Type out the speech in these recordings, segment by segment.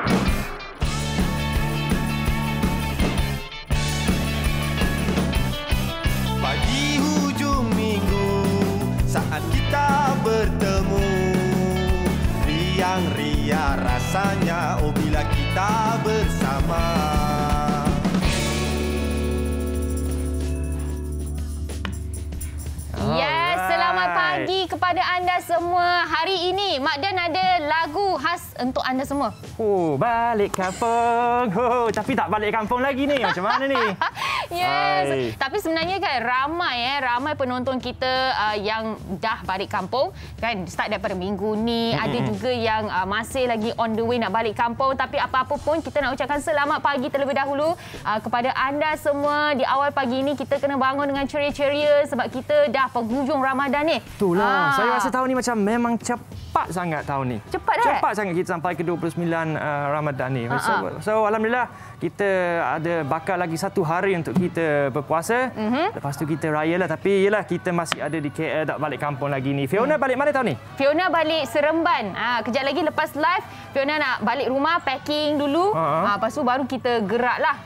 Pagi hujung minggu saat kita bertemu, riang-ria rasanya oh bila kita bersama. Yes, selamat pagi kepada anda semua. Hari ini Mak Dan ada lagu khas untuk anda semua. Oh, balik kampung. Oh, tapi tak balik kampung lagi ni. Macam mana ni? Yes. Hai. Tapi sebenarnya kan ramai penonton kita yang dah balik kampung kan, start daripada minggu ni. Ada juga yang masih lagi on the way nak balik kampung. Tapi apa-apa pun kita nak ucapkan selamat pagi terlebih dahulu kepada anda semua. Di awal pagi ni kita kena bangun dengan ceria-ceria sebab kita dah penghujung Ramadan ni. Itulah. Saya rasa tahun ni macam memang cepat sangat tahun ni. Cepat dah. Cepat sangat kita sampai ke 29 Ramadan ni. So alhamdulillah kita ada bakal lagi satu hari untuk kita berpuasa. Lepas tu kita raya lah. Tapi yelah kita masih ada di KL, tak balik kampung lagi ni. Fiona balik mana tahun ni? Fiona balik Seremban. Kejap lagi lepas live, Fiona nak balik rumah, packing dulu. Lepas tu baru kita gerak lah.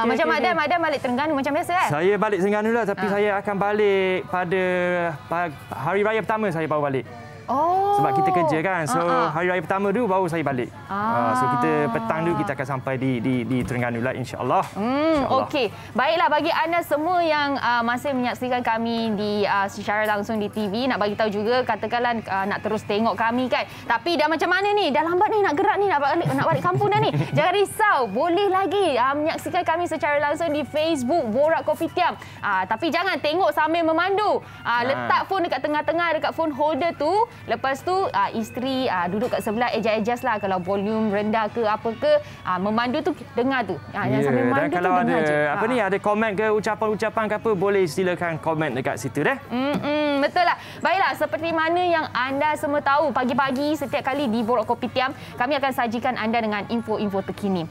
Macam Mak Dan balik Terengganu macam biasa kan? Saya balik Terengganu lah. Tapi saya akan balik pada hari raya pertama saya baru balik. Oh. Sebab kita kerja kan. So hari raya pertama dulu baru saya balik. So kita petang dulu kita akan sampai di Terengganu lah insya-Allah. Okey. Baiklah, bagi anda semua yang masih menyaksikan kami di secara langsung di TV, nak bagi tahu juga katakanlah nak terus tengok kami kan. Tapi dah macam mana ni? Dah lambat ni nak gerak ni, nak balik kampung dah ni. Jangan risau, boleh lagi menyaksikan kami secara langsung di Facebook Borak Kopitiam. Tapi jangan tengok sambil memandu. Letak phone dekat tengah-tengah dekat phone holder tu. Lepas tu isteri duduk kat sebelah, adjust lah kalau volume rendah ke apa ke, memandu tu dengar tu. Yang sambil memandu dan kalau tu dengar je. ada komen ke ucapan-ucapan ke apa, boleh silakan komen dekat situ deh. Betul lah. Baiklah, seperti mana yang anda semua tahu, pagi-pagi setiap kali di Borak Kopitiam kami akan sajikan anda dengan info-info terkini.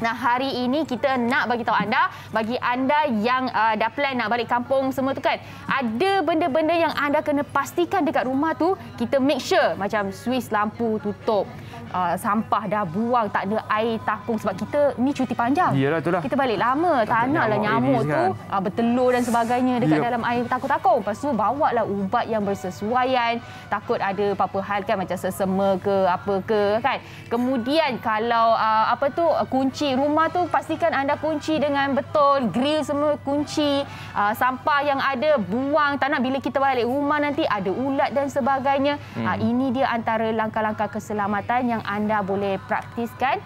Nah, hari ini kita nak bagi tahu anda, bagi anda yang dah plan nak balik kampung semua tu kan, ada benda-benda yang anda kena pastikan dekat rumah tu, kita make sure macam suis lampu tutup, sampah dah buang, tak ada air tapung sebab kita ni cuti panjang. Iyalah, itulah. Kita balik lama, tak naklah nyamuk tu bertelur dan sebagainya dekat dalam air takut-takut. Lepas tu bawalah ubat yang bersesuaian, takut ada apa-apa hal kan, macam sesama ke apa ke kan. Kemudian kalau kunci rumah tu pastikan anda kunci dengan betul, grill semua kunci, sampah yang ada buang, tak nak bila kita balik rumah nanti ada ulat dan sebagainya. Ini dia antara langkah-langkah keselamatan yang anda boleh praktiskan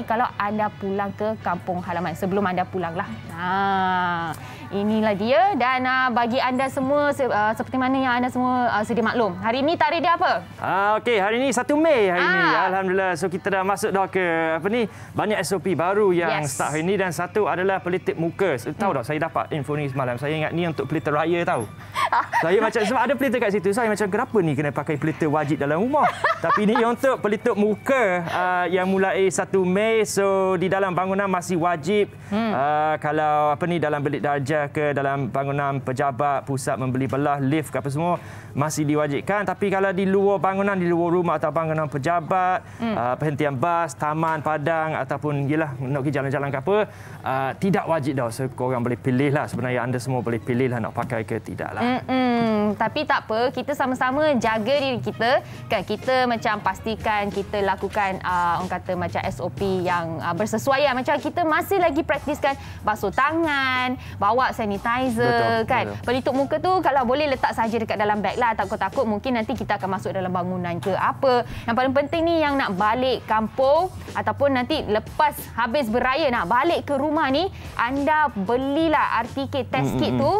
kalau anda pulang ke kampung halaman, sebelum anda pulang lah. Inilah dia. Dan bagi anda semua seperti mana yang anda semua sedia maklum, hari ini tarikh dia apa? Hari ini 1 Mei hari ini. Alhamdulillah. So kita dah masuk dah ke banyak SOP baru yang start hari ini, dan satu adalah pelitip muka. Tahu tak, saya dapat info ni semalam. Saya ingat ni untuk pelita raya tahu. Saya macam sebab ada pelita kat situ, saya macam kenapa ni kena pakai pelita wajib dalam rumah. Tapi ni untuk pelitup muka yang mulai 1 Mei. So di dalam bangunan masih wajib. Kalau dalam bilik darjah ke, dalam bangunan pejabat, pusat membeli belah, lift ke apa semua masih diwajibkan. Tapi kalau di luar bangunan, di luar rumah atau bangunan pejabat, perhentian bas, taman, padang ataupun nak pergi jalan-jalan ke apa, tidak wajib dah. So korang boleh pilih lah, sebenarnya anda semua boleh pilih lah nak pakai ke tidak lah. Tapi tak apa, kita sama-sama jaga diri kita kan. Kita macam pastikan kita lakukan orang kata macam SOP yang bersesuaian. Macam kita masih lagi praktiskan basuh tangan, bawa sanitizer. Betul, kan. Pelitup muka tu kalau boleh letak saja dekat dalam beg lah. Takut-takut mungkin nanti kita akan masuk dalam bangunan ke apa. Yang paling penting ni yang nak balik kampung ataupun nanti lepas habis beraya nak balik ke rumah ni, anda belilah RTK test kit tu.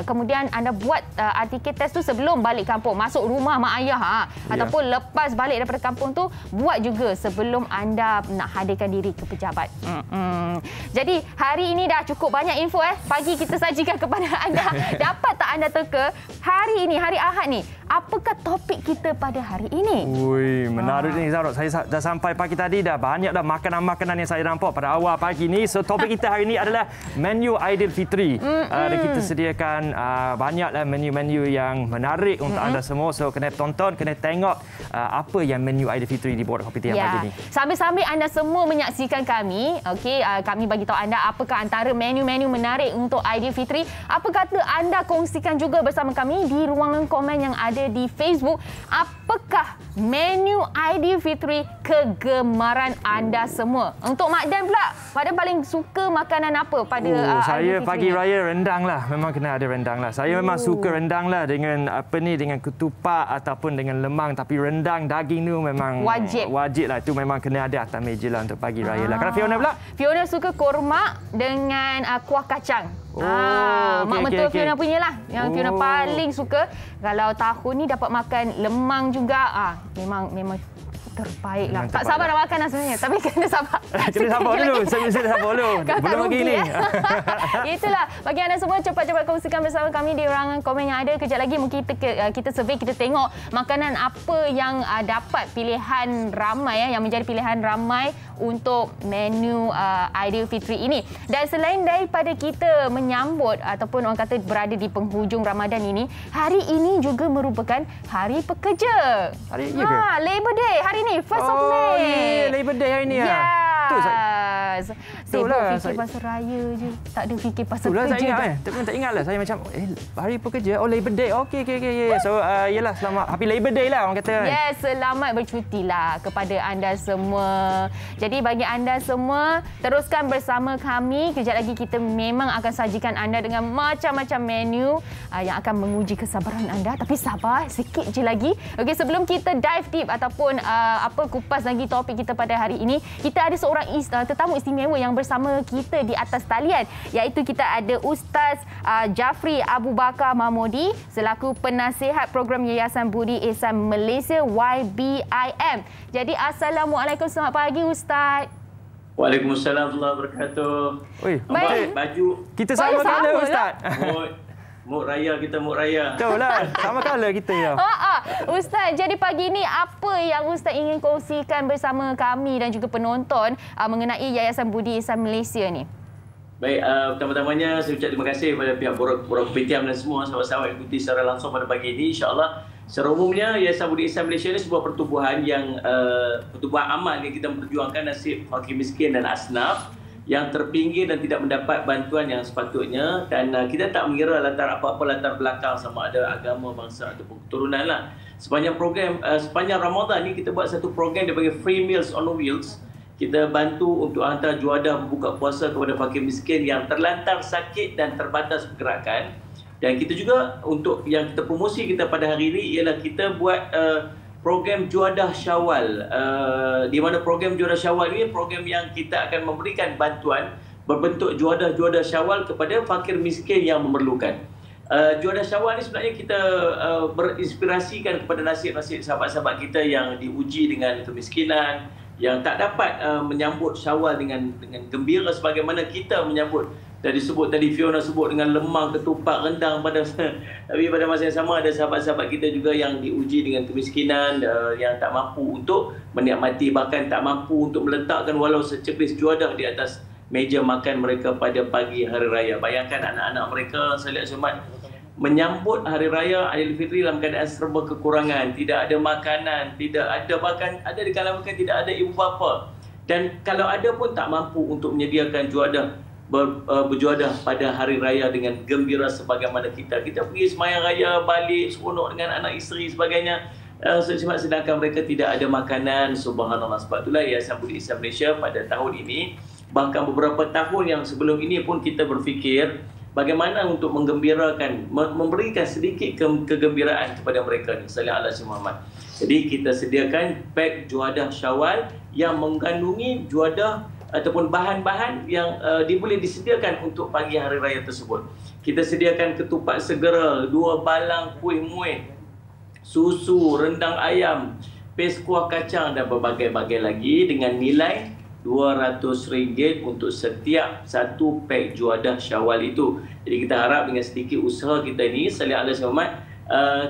Kemudian anda buat RTK test tu sebelum balik kampung, masuk rumah mak ayah ataupun lepas balik daripada kampung tu, buat juga sebelum anda nak hadirkan diri ke pejabat. Jadi hari ini dah cukup banyak info pagi ini kita sajikan kepada anda. Dapat tak anda teka hari ini, hari Ahad ni, apakah topik kita pada hari ini? Ui, menarik ni Zarot. Saya dah sampai pagi tadi, dah banyak dah makanan-makanan yang saya nampak pada awal pagi ni. So topik kita hari ini adalah menu Aidilfitri. Dan kita sediakan banyaklah menu-menu yang menarik untuk anda semua. So kena tonton, kena tengok apa yang menu Aidilfitri dibuat Kopi Tiam pagi ni. Sambil-sambil anda semua menyaksikan kami, okey, kami bagi tahu anda apakah antara menu-menu menarik untuk Aidilfitri. Apa kata anda kongsikan juga bersama kami di ruangan komen yang ada di Facebook. Apakah menu Aidilfitri kegemaran anda semua? Untuk Mak Dan pula, Mak Dan paling suka makanan apa pada saya pagi raya rendang lah. Memang kena ada rendang lah. Saya memang suka rendang lah dengan dengan ketupat ataupun dengan lemang. Tapi rendang daging tu memang wajib lah. Itu memang kena ada atas meja lah untuk pagi raya lah. Kalau Fiona pula? Fiona suka korma dengan kuah kacang. Mak mentua Fiona punya lah. Yang Fiona paling suka. Kalau tahun ni dapat makan lemang juga, memang terbaik lah. Tak sabar nak makan lah sebenarnya. Tapi kena sabar. Kena sabar dulu. Saya sabar dulu. Belum lagi ni. Itulah. Bagi anda semua, cepat-cepat kongsikan bersama kami di ruangan komen yang ada. Kejap lagi mungkin kita survey, kita tengok makanan apa yang dapat pilihan ramai, yang menjadi pilihan ramai untuk menu Aidilfitri ini. Dan selain daripada kita menyambut ataupun orang kata berada di penghujung Ramadan ini, hari ini juga merupakan Hari Pekerja. Hari ini ke? Labor Day hari ini, 1st of May. Yeah, Labor Day hari ini. Yes. Sibuk fikir pasal raya je. Tak ada fikir pasal kerja. Saya ingat tapi tak ingat lah. Saya macam Hari Pekerja, Labor Day. Okey. So yalah, selamat Happy Labor Day lah orang kata. Yes, selamat bercuti lah kepada anda semua. Jadi bagi anda semua, teruskan bersama kami. Kejap lagi kita memang akan sajikan anda dengan macam-macam menu yang akan menguji kesabaran anda. Tapi sabar sikit je lagi. Okey, sebelum kita dive deep ataupun kupas lagi topik kita pada hari ini, kita ada seorang tetamu istimewa yang bersama kita di atas talian, iaitu kita ada Ustaz Jafri Abu Bakar Mahmudi selaku penasihat program Yayasan Budi Ihsan Malaysia YBIM. Jadi assalamualaikum, selamat pagi Ustaz. Waalaikumsalam warahmatullahi wabarakatuh. Baik. Baju kita sama colour Ustaz. Mood raya, kita mood raya. Betul lah. Sama colour kita ya. Ustaz, jadi pagi ni apa yang Ustaz ingin kongsikan bersama kami dan juga penonton mengenai Yayasan Budi Ihsan Malaysia ni? Baik, pertama-tamanya saya ucap terima kasih kepada pihak Borang Kopi Tiam dan semua sahabat-sahabat yang ikuti secara langsung pada pagi ini. InsyaAllah, secara umumnya Yayasan Budi Ihsan Malaysia ini sebuah pertubuhan yang pertubuhan amal yang kita memperjuangkan nasib fakir miskin dan asnaf yang terpinggir dan tidak mendapat bantuan yang sepatutnya, dan kita tak mengira latar belakang sama ada agama, bangsa ataupun keturunan lah. Sepanjang Ramadan ni kita buat satu program dia panggil Free Meals on Wheels. Kita bantu untuk hantar juadah berbuka puasa kepada fakir miskin yang terlantar, sakit dan terbatas pergerakan. Dan kita juga untuk yang kita promosi kita pada hari ini ialah kita buat program Juadah Syawal, di mana program Juadah Syawal ini program yang kita akan memberikan bantuan berbentuk juadah Syawal kepada fakir miskin yang memerlukan. Juadah Syawal ini sebenarnya kita berinspirasikan kepada nasib-nasib sahabat-sahabat kita yang diuji dengan kemiskinan, yang tak dapat menyambut Syawal dengan gembira sebagaimana kita menyambut. Tadi Fiona sebut dengan lemang, ketupat, rendang tapi pada masa yang sama ada sahabat-sahabat kita juga yang diuji dengan kemiskinan, yang tak mampu untuk menikmati, bahkan tak mampu untuk meletakkan walau secebis juadah di atas meja makan mereka pada pagi hari raya. Bayangkan anak-anak mereka, saya lihat Sumat, menyambut hari raya Aidilfitri dalam keadaan serba kekurangan, tidak ada makanan, tidak ada, bahkan ada di kalangan mereka tidak ada ibu bapa, dan kalau ada pun tak mampu untuk menyediakan berjuadah pada hari raya dengan gembira sebagaimana kita pergi sembahyang raya, balik seronok dengan anak isteri sebagainya, sedangkan mereka tidak ada makanan. Subhanallah. Sebab itulah Yayasan Budi Ihsan Malaysia pada tahun ini, bahkan beberapa tahun yang sebelum ini pun kita berfikir bagaimana untuk menggembirakan, memberikan sedikit kegembiraan kepada mereka ni. Sallallahu alaihi Muhammad. Jadi kita sediakan pack juadah Syawal yang mengandungi juadah ataupun bahan-bahan yang boleh disediakan untuk pagi hari raya tersebut. Kita sediakan ketupat segera, 2 balang kuih muih, susu, rendang ayam, pes kuah kacang dan berbagai-bagai lagi dengan nilai RM200 untuk setiap satu pack juadah Syawal itu. Jadi kita harap dengan sedikit usaha kita ni, salih Allah selamat,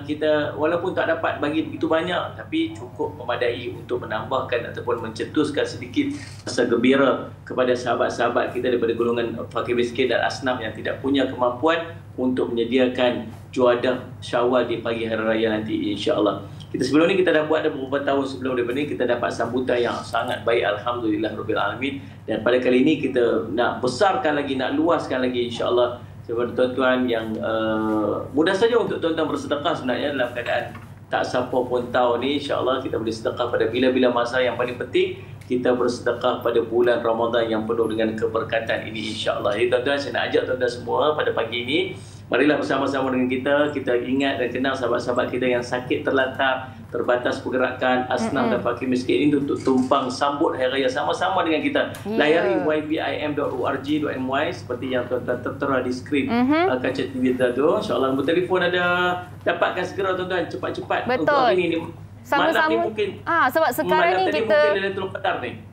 kita walaupun tak dapat bagi begitu banyak, tapi cukup memadai untuk menambahkan ataupun mencetuskan sedikit rasa gembira kepada sahabat-sahabat kita daripada golongan fakir miskin dan asnaf yang tidak punya kemampuan untuk menyediakan juadah Syawal di pagi hari raya nanti, insya-Allah. Kita sebelum ni kita dah buat beberapa tahun sebelum daripada ni, kita dapat sambutan yang sangat baik, alhamdulillahirabbil alamin. Dan pada kali ini kita nak besarkan lagi, nak luaskan lagi, insya-Allah. Kepada tuan-tuan yang mudah saja untuk tuan-tuan bersedekah sebenarnya dalam keadaan tak siapa pun tahu ni, insya-Allah kita boleh sedekah pada bila-bila masa. Yang paling penting kita bersedekah pada bulan Ramadan yang penuh dengan keberkatan ini, insya-Allah. Jadi tuan-tuan, saya nak ajak tuan-tuan semua pada pagi ini, marilah bersama-sama dengan kita ingat dan kenal sahabat-sahabat kita yang sakit terlantar, terbatas pergerakan, asnaf dan fakir miskin ini untuk tumpang sambut Hari Raya sama-sama dengan kita. Layari ybim.org.my seperti yang tuan-tuan tertera di skrin kaca TV kita tu. InsyaAllah nombor telefon ada, dapatkan segera tuan-tuan, cepat-cepat. Betul. Untuk hari ini Sama-sama. Sebab sekarang ni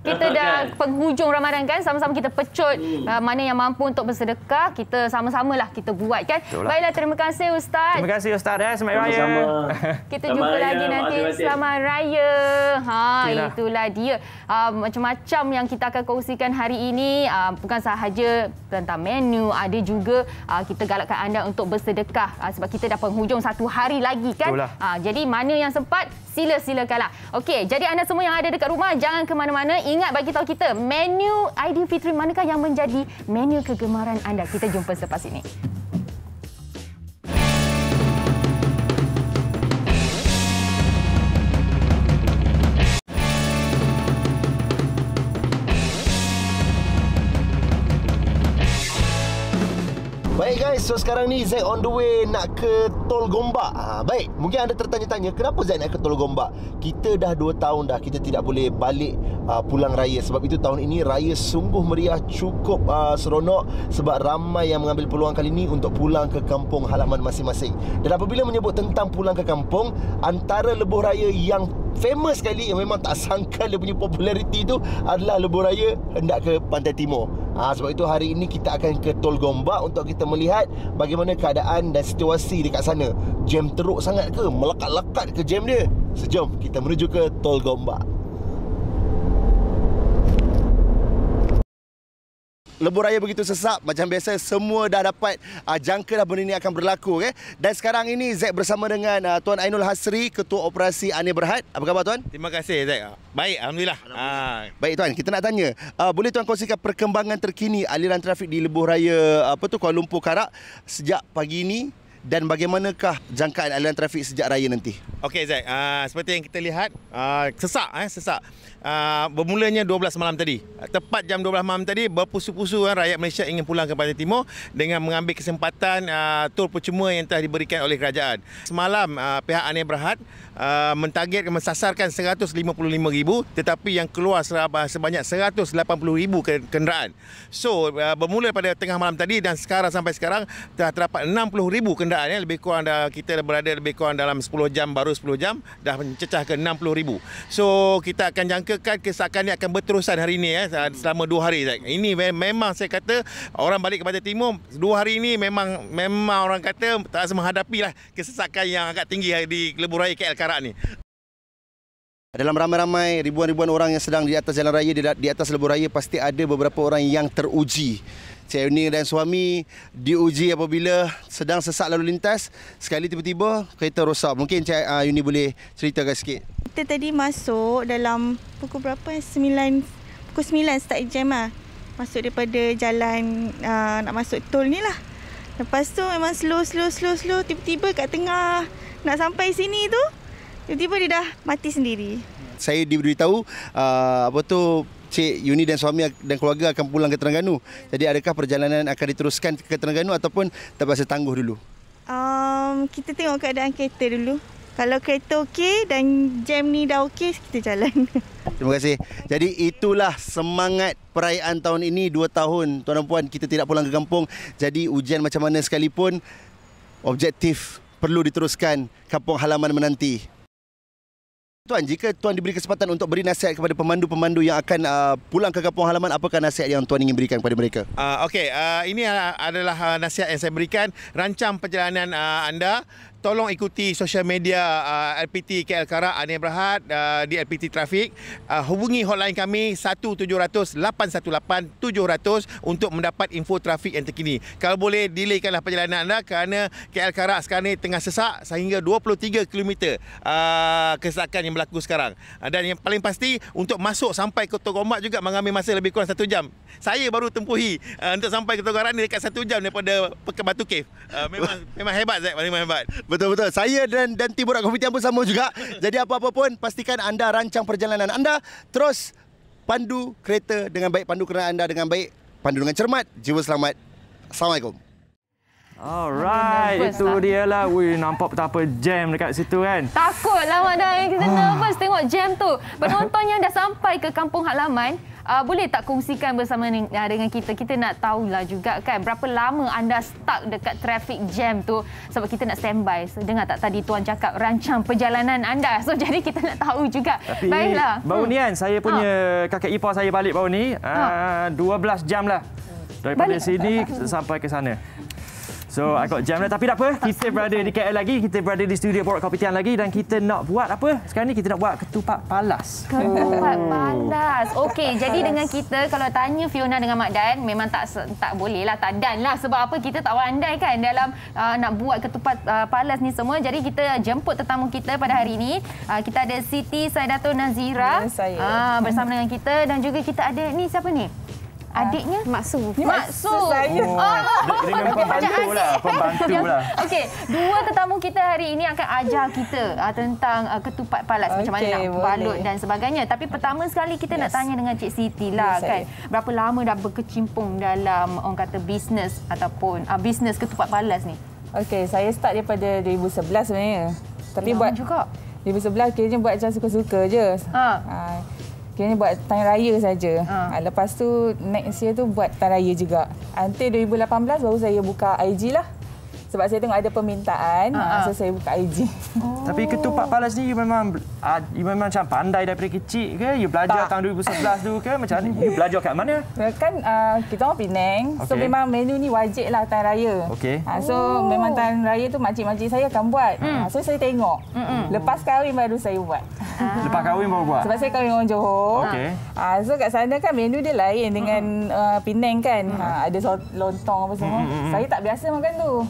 kita dah penghujung Ramadan kan, sama-sama kita pecut mana yang mampu untuk bersedekah, kita sama-samalah kita buat kan. Baiklah, terima kasih Ustaz. Terima kasih Ustaz. Selamat Raya. Kita jumpa lagi nanti. Selamat Raya. Itulah dia. Macam-macam yang kita akan kongsikan hari ini, bukan sahaja tentang menu, ada juga kita galakkan anda untuk bersedekah sebab kita dah penghujung satu hari lagi kan. Jadi mana yang sempat, silakanlah. Okey, jadi anda semua yang ada dekat rumah jangan ke mana-mana. Ingat bagi tahu kita menu Aidilfitri manakah yang menjadi menu kegemaran anda. Kita jumpa selepas ini. Baik guys, so sekarang ni Zack on the way nak ke Tol Gombak. Baik, mungkin anda tertanya-tanya kenapa Zack nak ke Tol Gombak. Kita dah 2 tahun dah kita tidak boleh balik pulang raya. Sebab itu tahun ini raya sungguh meriah, cukup seronok. Sebab ramai yang mengambil peluang kali ini untuk pulang ke kampung halaman masing-masing. Dan apabila menyebut tentang pulang ke kampung, antara lebuh raya yang famous sekali, yang memang tak sangka dia punya populariti itu adalah lebuh raya hendak ke Pantai Timur. Sebab itu hari ini kita akan ke Tol Gombak untuk kita melihat bagaimana keadaan dan situasi dekat sana. Jam teruk sangat ke? Melekat-lekat ke jam dia? Sejom kita menuju ke Tol Gombak. Lebuh raya begitu sesak, macam biasa semua dah dapat jangka dah benda ini akan berlaku. Dan sekarang ini Zack bersama dengan Tuan Ainul Hasri, Ketua Operasi Anir Berhad. Apa khabar Tuan? Terima kasih Zack. Baik, Alhamdulillah. Baik Tuan, kita nak tanya, boleh Tuan kongsikan perkembangan terkini aliran trafik di lebuh raya Kuala Lumpur Karak sejak pagi ini dan bagaimanakah jangkaan aliran trafik sejak raya nanti? Okey Zack, seperti yang kita lihat, sesak. Bermulanya 12 malam tadi. Tepat jam 12 malam tadi, berpusu-pusu rakyat Malaysia ingin pulang ke Pantai Timur dengan mengambil kesempatan tol percuma yang telah diberikan oleh kerajaan. Semalam pihak Anir Berhad mentargetkan, mensasarkan 155,000, tetapi yang keluar sebanyak 180,000 kenderaan. So bermula pada tengah malam tadi dan sampai sekarang telah terdapat 60,000 kenderaan. Lebih kurang kita berada lebih kurang dalam 10 jam, baru 10 jam dah mencecah ke 60,000. So kita akan jangkakan kesakan ini akan berterusan hari ini selama 2 hari. Ini memang saya kata orang balik ke Pantai Timur 2 hari ini memang orang kata tak rasa menghadapilah kesesakan yang agak tinggi di lebuh raya KL Karak ni. Dalam ramai-ramai ribuan-ribuan orang yang sedang di atas jalan raya, di atas lebuh raya, pasti ada beberapa orang yang teruji. Cik Yuni dan suami diuji apabila sedang sesak lalu lintas, sekali tiba-tiba kereta rosak. Mungkin Cik Yuni boleh ceritakan sikit. Kita tadi masuk dalam pukul berapa? Pukul 9 start jam lah. Masuk daripada jalan nak masuk tol ni lah. Lepas tu memang slow. Tiba-tiba kat tengah nak sampai sini tu, tiba-tiba dia dah mati sendiri. Saya diberitahu Cik Yuni dan suami dan keluarga akan pulang ke Terengganu. Jadi adakah perjalanan akan diteruskan ke Terengganu ataupun terpaksa tangguh dulu? Kita tengok keadaan kereta dulu. Kalau kereta okey dan jam ni dah okey, kita jalan. Terima kasih. Jadi itulah semangat perayaan tahun ini, 2 tahun tuan dan puan kita tidak pulang ke kampung. Jadi ujian macam mana sekalipun, objektif perlu diteruskan, kampung halaman menanti. Tuan, jika Tuan diberi kesempatan untuk beri nasihat kepada pemandu-pemandu yang akan pulang ke kampung halaman, apakah nasihat yang Tuan ingin berikan kepada mereka? Ini adalah nasihat yang saya berikan. Rancang perjalanan anda. Tolong ikuti sosial media LPT KL Karak Anir Berhad di LPT Trafik. Hubungi hotline kami 1-700-818-700 untuk mendapat info trafik yang terkini. Kalau boleh, delaykanlah perjalanan anda kerana KL Karak sekarang ini tengah sesak sehingga 23 km kesesakan yang berlaku sekarang. Dan yang paling pasti, untuk masuk sampai ke Tol Gombak juga mengambil masa lebih kurang 1 jam. Saya baru tempuhi untuk sampai ke Tol Karak ni dekat 1 jam daripada Batu Cave. Memang hebat, Zaid. Memang hebat. Betul-betul. Saya dan tim Borak Kopitiam pun sama juga. Jadi apa-apa pun, pastikan anda rancang perjalanan anda. Terus pandu kereta dengan baik, pandu kenderaan anda dengan baik, pandu dengan cermat, jiwa selamat. Assalamualaikum. Alright, itu dia lah. Wih, nampak betapa jam dekat situ kan. Takutlah Mak Dan, kita nervous tengok jam tu. Penonton yang dah sampai ke kampung halaman, boleh tak kongsikan bersama dengan kita? Kita nak tahulah juga kan, berapa lama anda stuck dekat traffic jam tu, sebab kita nak standby. So, dengar tak tadi Tuan cakap rancang perjalanan anda. So jadi kita nak tahu juga. Tapi baiklah. Baru ni kan, saya punya kakak ipar saya balik baru ni, 12 jam lah daripada sini sampai ke sana. So, agak jam lah. Tapi tak apa, kita berada di KL lagi, kita berada di studio Borak Kopitiam lagi dan kita nak buat apa? Sekarang ni kita nak buat ketupat palas. Ketupat palas. Okey, jadi dengan kita, kalau tanya Fiona dengan Mak Dan, memang tak boleh lah, tak dan lah. Sebab apa? Kita tak pandai kan dalam nak buat ketupat palas ni semua. Jadi kita jemput tetamu kita pada hari ini. Kita ada Siti Saidatul Nazira bersama dengan kita, dan juga kita ada ni, siapa ni? Adiknya? Maksu. Maksu. Dengan pembantu lah. Okey, dua tetamu kita hari ini akan ajar kita tentang ketupat palas. Macam mana nak balut dan sebagainya. Tapi pertama sekali kita nak tanya dengan Cik Siti lah kan. Berapa lama dah berkecimpung dalam orang kata bisnes ataupun bisnes ketupat palas ni? Okey, saya start daripada 2011 sebenarnya. Tapi buat juga 2011 kiranya buat macam suka-suka je. Kiranya buat time raya saja. Lepas tu next year tu buat time raya juga. Until 2018 baru saya buka IG lah. Sebab saya tengok ada permintaan, so saya buka IG. Tapi ketupat palas ni you memang macam pandai daripada kecil ke? You belajar tahun 2011 tu ke? Macam ni? You belajar kat mana? Kan kita orang Penang, so memang menu ni wajib lah time raya. So memang time raya tu makcik-makcik saya akan buat. So saya tengok. Lepas kahwin baru saya buat. Lepas kahwin baru buat? Sebab saya kahwin orang Johor. So kat sana kan menu dia lain dengan Penang kan. Ada lontong apa semua. Saya tak biasa makan tu.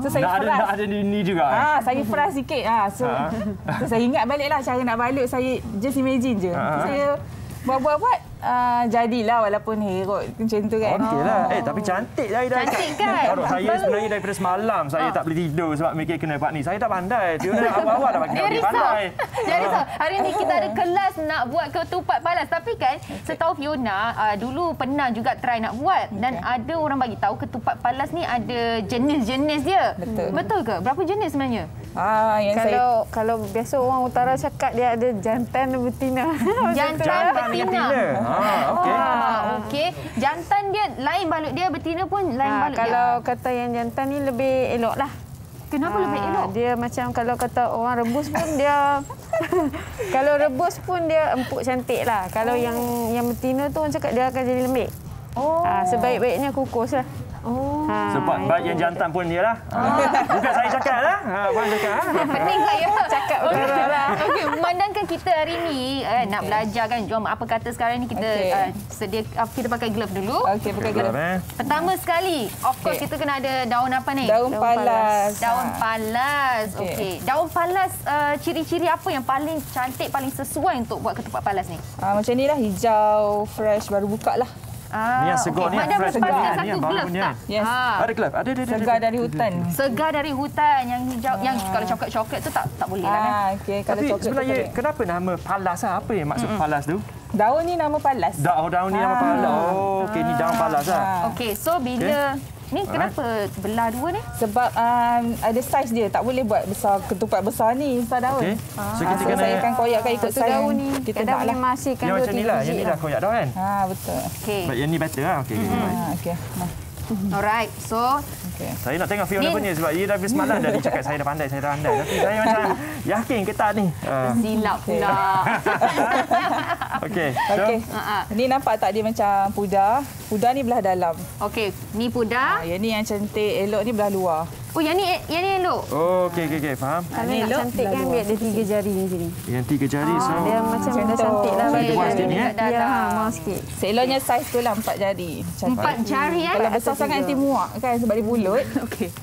So saya ada ni juga. Saya frust sikit. So saya ingat baliklah cara nak balut. Saya just imagine je. Saya buat-buat jadilah walaupun herot macam tu kan. Okeylah. Tapi cantik dah. Cantik kan? Saya sebenarnya daripada semalam saya tak boleh tidur sebab mikir kena buat ni. Saya tak pandai. Fiona awal-awal dah bagi dia pandai. Jadi hari ni kita ada kelas nak buat ketupat palas. Tapi kan setahu Fiona dulu pernah juga try nak buat dan ada orang bagi tahu ketupat palas ni ada jenis-jenis dia. Betul ke? Berapa jenis sebenarnya? Kalau biasa orang utara cakap dia ada jantan dan betina. Jantan betina. Okey. Jantan dia lain balut dia, betina pun lain balut dia. Kalau kata yang jantan ni lebih elok lah. Kenapa lebih elok? Dia macam kalau kata orang rebus pun dia kalau rebus pun dia empuk cantik lah. Kalau yang betina tu orang cakap dia akan jadi lembik. Sebaik-baiknya kukus lah. Sebab baik yang jantan pun dia lah. Bukan saya cakap lah. Abang cakap. Penting saya cakap betul lah. Okey, memandangkan kita hari ni nak belajar kan. Jom apa kata sekarang ni kita sedia kita pakai glove dulu. Okey, pakai glove. Pertama sekali, of course kita kena ada daun apa ni? Daun palas. Daun palas. Okey. Daun palas ciri-ciri apa yang paling cantik, paling sesuai untuk buat ketupat palas ni? Macam ni lah, hijau, fresh, baru buka lah. Ni yang segar ni, fresh ni. Ni yang baru punya. Yes. Ada glove? Ada. Segar dari hutan. Segar dari hutan yang hijau. Yang kalau coklat-coklat tu tak boleh lah kan? Tapi sebenarnya kenapa nama palas? Apa yang maksud palas tu? Daun ni nama palas. Daun ni nama palas. Okey, ni daun palas lah. Okey, so bila ni kenapa belah dua ni? Sebab ada saiz dia. Tak boleh buat besar ketupat besar ni, besar daun. So kita kena saya akan koyakkan ikut daun ni. Kita kadang nak boleh masihkan yang macam ni lah. Yang ni lah koyak daun kan? betul. Okey. Yang ni better lah. Okey. Okey. Alright. So, saya nak tengok Fiona punya sebab dia dah semalam dah cakap saya dah pandai. Tapi saya macam yakin ke tak ni? Silap pula. Okey. Ni nampak tak dia macam pudar? Pudar ni belah dalam. Okey, ni pudar. Yang ni yang cantik, elok ni belah luar. Oh, yang ni elok. Oh, okey, faham. Kalau nak cantik kan biar dia 3 jari ni sini. Yang 3 jari so. Dia macam dah cantik lah. Saya buat sikit ni Ya, mau sikit. Seeloknya saiz tu lah 4 jari. 4 jari Kalau besar sangat nanti muak kan sebab dia bulut. Okey.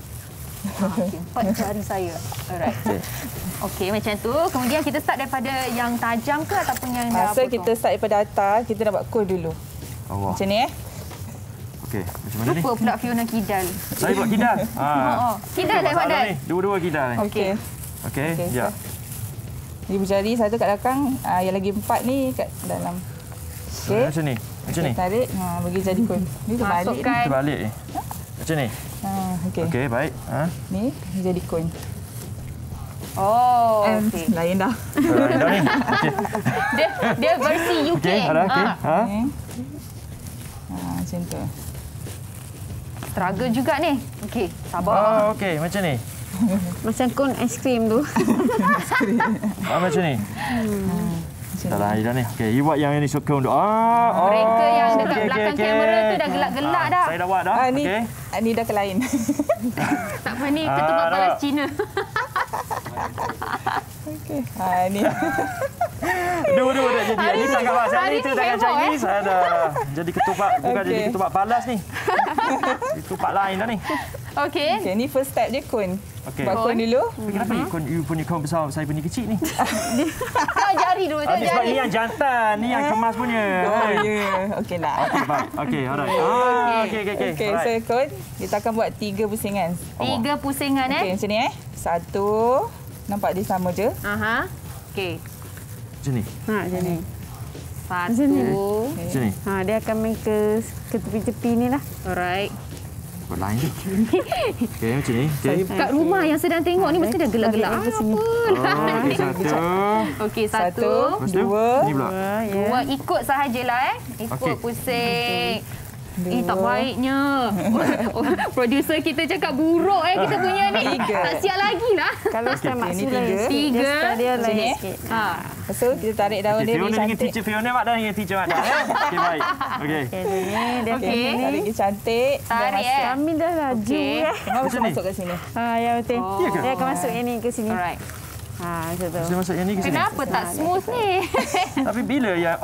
4 jari saya. Alright. Okey, macam tu. Kemudian kita start daripada yang tajam ke ataupun yang dah Masa potong? kita start daripada atas, kita nak buat cone dulu. Macam ni Okey, macam mana ni? Lupa pula Fiona kidal. Saya buat kidal. Kidal dah pandai. Dua-dua kidal ni. Okey. Okey, ya. Ni berjari satu kat belakang, yang lagi 4 ni kat dalam. Okey. Macam ni. Macam ni. Tarik, bagi jadi cone. Ni terbalik ni. Terbalik ni. Macam ni. Okey. Okey, baik. Ni jadi cone. Oh, okey. Lain dah. Dah ni. Okey. Dia versi UK. Okey, ada okey. Macam tu. Struggle juga ni. Okey, sabar. Okey, macam ni. Macam kon aiskrim tu. Macam ni. Dah lah, ni. Okey, you buat yang ni sokong tu. Mereka yang dekat belakang kamera tu dah gelak-gelak dah. Saya dah buat dah. Okey. Ni dah ke lain. Tak apa ni ketupat palas Cina. Okey. Ni. Dua-dua dah jadi. Ni tak kawan saya ni tu dengan Chinese. Saya dah jadi ketupat, bukan jadi ketupat palas ni. Ketupat lain dah ni. Okey. Okey, ni first step je cone. Okey. Buat cone dulu. Kenapa you punya cone besar, saya punya kecil ni? Jari dulu, jari. Sebab ni yang jantan, ni yang kemas punya. Okey lah. Okey, baik. Okey, alright. Okey. Okey, so cone kita akan buat 3 pusingan. 3 pusingan Okey, macam ni Satu. Nampak dia sama je. Okey. Macam ni. Macam ni. Satu. Macam ni. Dia akan main ke tepi-tepi ni lah. Alright. Buat lain je. Okey, macam ni. Okey. Kat rumah yang sedang tengok ni mesti dah gelak-gelak. Okey, satu. Okey, satu. Dua. Ni pula. Dua. Ikut sahajalah Ikut pusing. Tak baiknya. Producer kita cakap buruk kita punya ni. Tak siap lagi lah. Kalau style maksud lain. 3. Dia lain sikit. Lepas tu kita tarik daun dia Fiona dengan cantik. teacher Fiona mak dah dengan teacher mak dah. Okey, baik. Okey. Okey. Tarik dia cantik. Tarik Amin dah laju. Memang mesti masuk kat sini. Ya betul. Dia akan masuk yang ni ke sini. Alright. Macam tu. Saya masuk yang ni ke sini. Kenapa tak smooth ni? Tapi bila ya?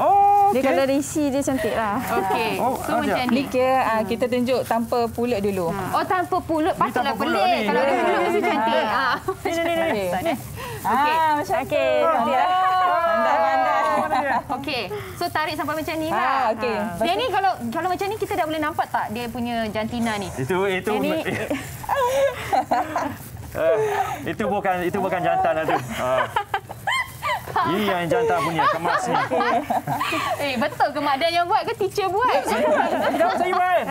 Dia kalau risi dia cantik lah. Okey. So macam Ni ni. kira kita tunjuk tanpa pulut dulu. Oh, tanpa pulut. Patutlah tanpa pulut pelik. ni. Kalau ada pulut mesti cantik. Okey. Okey. Okey. Pandai. Okey. So tarik sampai macam ni lah. Okey. Dia ni kalau macam ni kita dah boleh nampak tak dia punya jantina ni? Itu itu bukan jantan lah tu. Ini yang jantan punya kemas ni. Betul ke Mak Dan yang buat ke teacher buat? Tidak saya buat.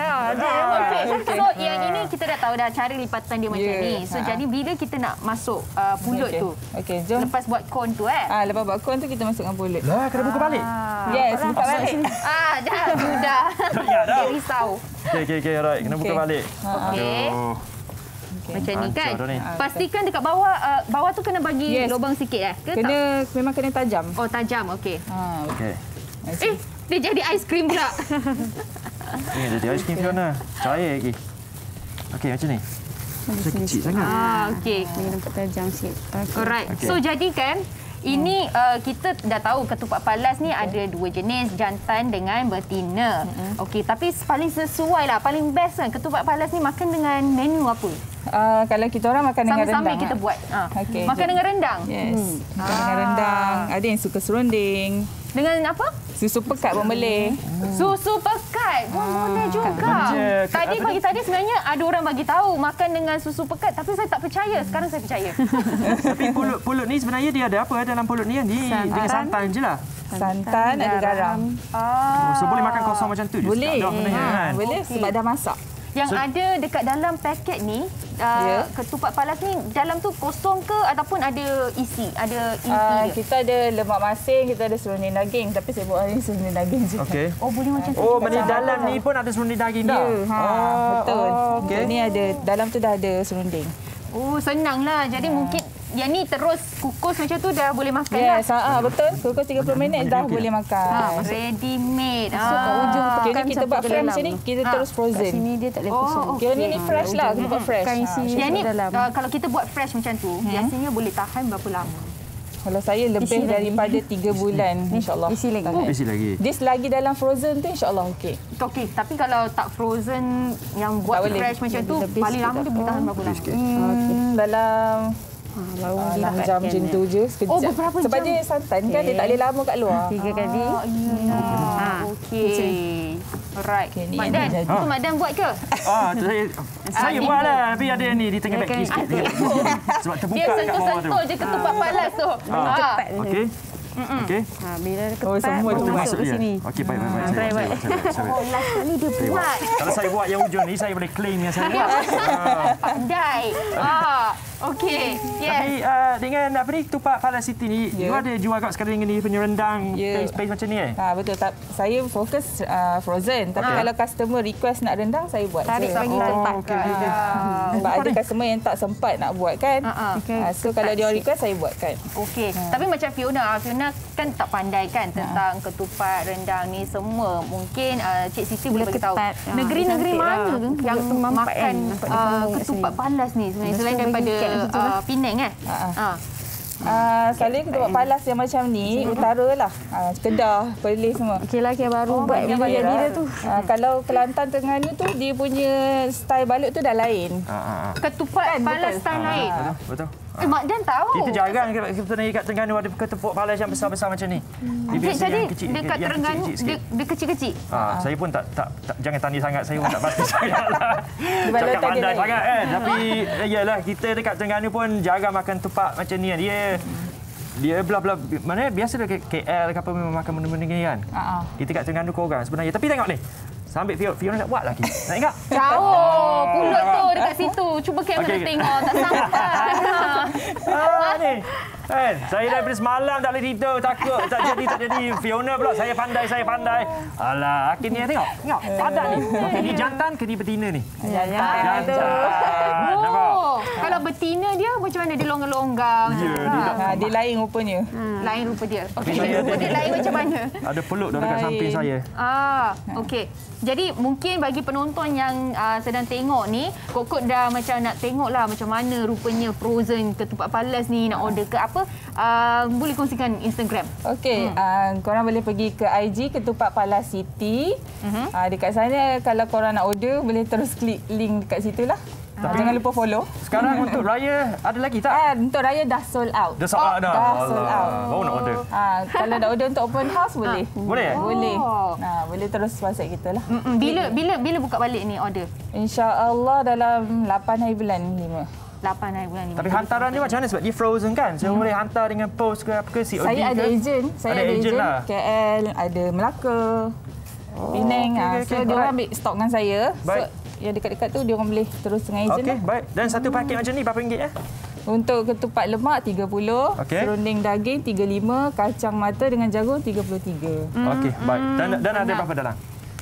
Okey. So yang ini kita dah tahu dah cara lipatan dia macam ni. So jadi bila kita nak masuk pulut tu. Okey, jom. Lepas buat cone tu Lepas buat cone tu kita masukkan pulut. Lah, kena buka balik. Yes, buka balik. Dah sudah. Dia risau. Okey, alright. Kena buka balik. Okey. Macam ni kan. Ni. Pastikan dekat bawah tu kena bagi lubang sikit ke tak? Memang kena tajam. Oh, tajam. Okey. Okey. Dia jadi aiskrim pula. Ini jadi aiskrim Fiona. Cair lagi. Okey, macam ni. Macam kecil sangat. Okey. Ni nampak tajam sikit. Alright. So jadi kan ini kita dah tahu ketupat palas ni ada 2 jenis, jantan dengan betina. Okey, tapi paling sesuai lah, paling best kan ketupat palas ni makan dengan menu apa? Kalau kita orang makan dengan rendang. Sambil kita buat. Okay, makan dengan rendang? Yes. Makan dengan rendang. Ada yang suka serunding. Dengan apa? Susu pekat pun boleh. Susu pekat pun boleh juga. Tadi pagi tadi sebenarnya ada orang bagi tahu makan dengan susu pekat, tapi saya tak percaya. Sekarang saya percaya. Tapi pulut ni sebenarnya dia ada apa dalam pulut ni? Dengan santan je lah. Santan, ada garam. So boleh makan kosong macam tu je? Boleh. Kan? Boleh sebab dah masak. Yang ada dekat dalam paket ni, ketupat palas ni dalam tu kosong ke ataupun ada isi, ada inti dia? Kita ada lemak masin, kita ada serunding daging. Tapi saya buat hari ni serunding daging juga. Okey. Oh, boleh macam tu. Oh, mana dalam ni pun ada serunding daging dah. Betul. Okey. Ini ada dalam tu dah ada serunding. Oh, senanglah. Jadi mungkin yang ni terus kukus macam tu dah boleh makan yes, lah. Betul. Kukus 30 minit dah boleh makan. Ready made. Ujung Kira kita buat fresh macam ni, kita terus frozen. Sini dia tak boleh kosong. Kira ni fresh lah, kita buat fresh. Yang ni kalau kita buat fresh macam tu, biasanya boleh tahan berapa lama? Kalau saya lebih daripada 3 bulan, insyaAllah. Isi lagi. Isi lagi. Dia selagi dalam frozen tu, insyaAllah okey. Okey, tapi kalau tak frozen yang buat fresh macam tu, paling lama dia boleh tahan berapa lama? Dalam 6 jam macam tu je, sekejap. Oh, beberapa Sebab jam? dia santan kan, dia tak boleh lama kat luar. 3 kali. Okey. Alright. Mak Dan, itu Mak Dan buat ke? Saya buat lah. Tapi ada ni di tengah beg sikit. Sebab terbuka kat bawah tu. Dia sentuh-sentuh je ketupat palas tu. Cepat. Okey. Okey. Bila ada ketupat, semua baru masuk ke sini. Okey, baik. Oh, last kali dia buat. Kalau saya buat yang hujung ni, saya boleh claim yang saya buat. Pandai. Okey. Tapi dengan apa ni, ketupat palas Siti ni, you ada jual kat sekarang ni punya rendang paste macam ni Betul. Saya fokus frozen. Tapi kalau customer request nak rendang, saya buat. Tarik bagi tempat. Sebab ada customer yang tak sempat nak buat kan. So kalau dia request, saya buatkan. Okey. Tapi macam Fiona kan tak pandai kan tentang ketupat, rendang ni semua. Mungkin Cik Siti boleh beritahu negeri-negeri mana yang makan ketupat palas ni sebenarnya selain daripada Penang kan? Selain ketupat palas yang macam ni, utara lah. Kedah, Perlis semua. Okey lah, baru buat yang jadi dia tu. Kalau Kelantan Terengganu tu, dia punya style balut tu dah lain. Ketupat palas style lain? Betul. Mak Dan tahu. Kita jarang kita pergi kat Terengganu ada ketupat palas yang besar-besar macam ni. Jadi dekat Terengganu dia kecil-kecil. Saya pun tak jangan tanya sangat, saya pun tak pasti sangatlah. Cakap pandai sangat kan. Tapi iyalah, kita dekat Terengganu pun jarang makan ketupat macam ni. Dia belah-belah mana biasa dekat KL ke apa memang makan benda-benda ni kan. Kita kat Terengganu korang sebenarnya. Tapi tengok ni. Sambil Fiona nak buat lagi. Nak ingat? Jauh. Pulut tu dekat situ. Cuba kamera tengok. Tak sampai. Ni. Saya daripada semalam tak boleh tidur. Takut. Tak jadi. Fiona pula. Saya pandai. Alah, akhirnya tengok. Padat ni. Ini jantan ke ni betina ni? Jantan. Kalau betina dia macam mana? Dia longgar-longgar. Dia lain rupanya. Lain rupa dia. Rupa dia lain macam mana? Ada peluk dekat samping saya. Okey. Jadi mungkin bagi penonton yang sedang tengok ni, Kok dah macam nak tengoklah macam mana rupanya frozen ketupat palas ni, nak order ke apa, boleh kongsikan Instagram. Okey, korang boleh pergi ke IG Ketupat Palas Siti. Dekat sana kalau korang nak order, boleh terus klik link dekat situ lah. Jangan lupa follow. Sekarang untuk raya ada lagi tak? Untuk raya dah sold out. Dah sold out dah. Dah sold out. Baru nak order. Kalau nak order untuk open house boleh. Boleh? Boleh. Boleh terus WhatsApp kita lah. Bila buka balik ni order? InsyaAllah dalam 8 hari bulan 5. 8 hari bulan 5. Tapi hantaran dia macam mana sebab dia frozen kan? So boleh hantar dengan post ke apa ke COD ke? Saya ada ejen. Saya ada ejen lah. KL, ada Melaka, Penang. So dia orang ambil stok dengan saya. Baik. Yang dekat-dekat tu dia orang boleh terus dengan ejen lah. Baik. Dan satu paket macam ni berapa ringgit ya? Untuk ketupat lemak 30, serunding daging 35, kacang mata dengan jagung 33. Okey, baik. Dan ada berapa dalam?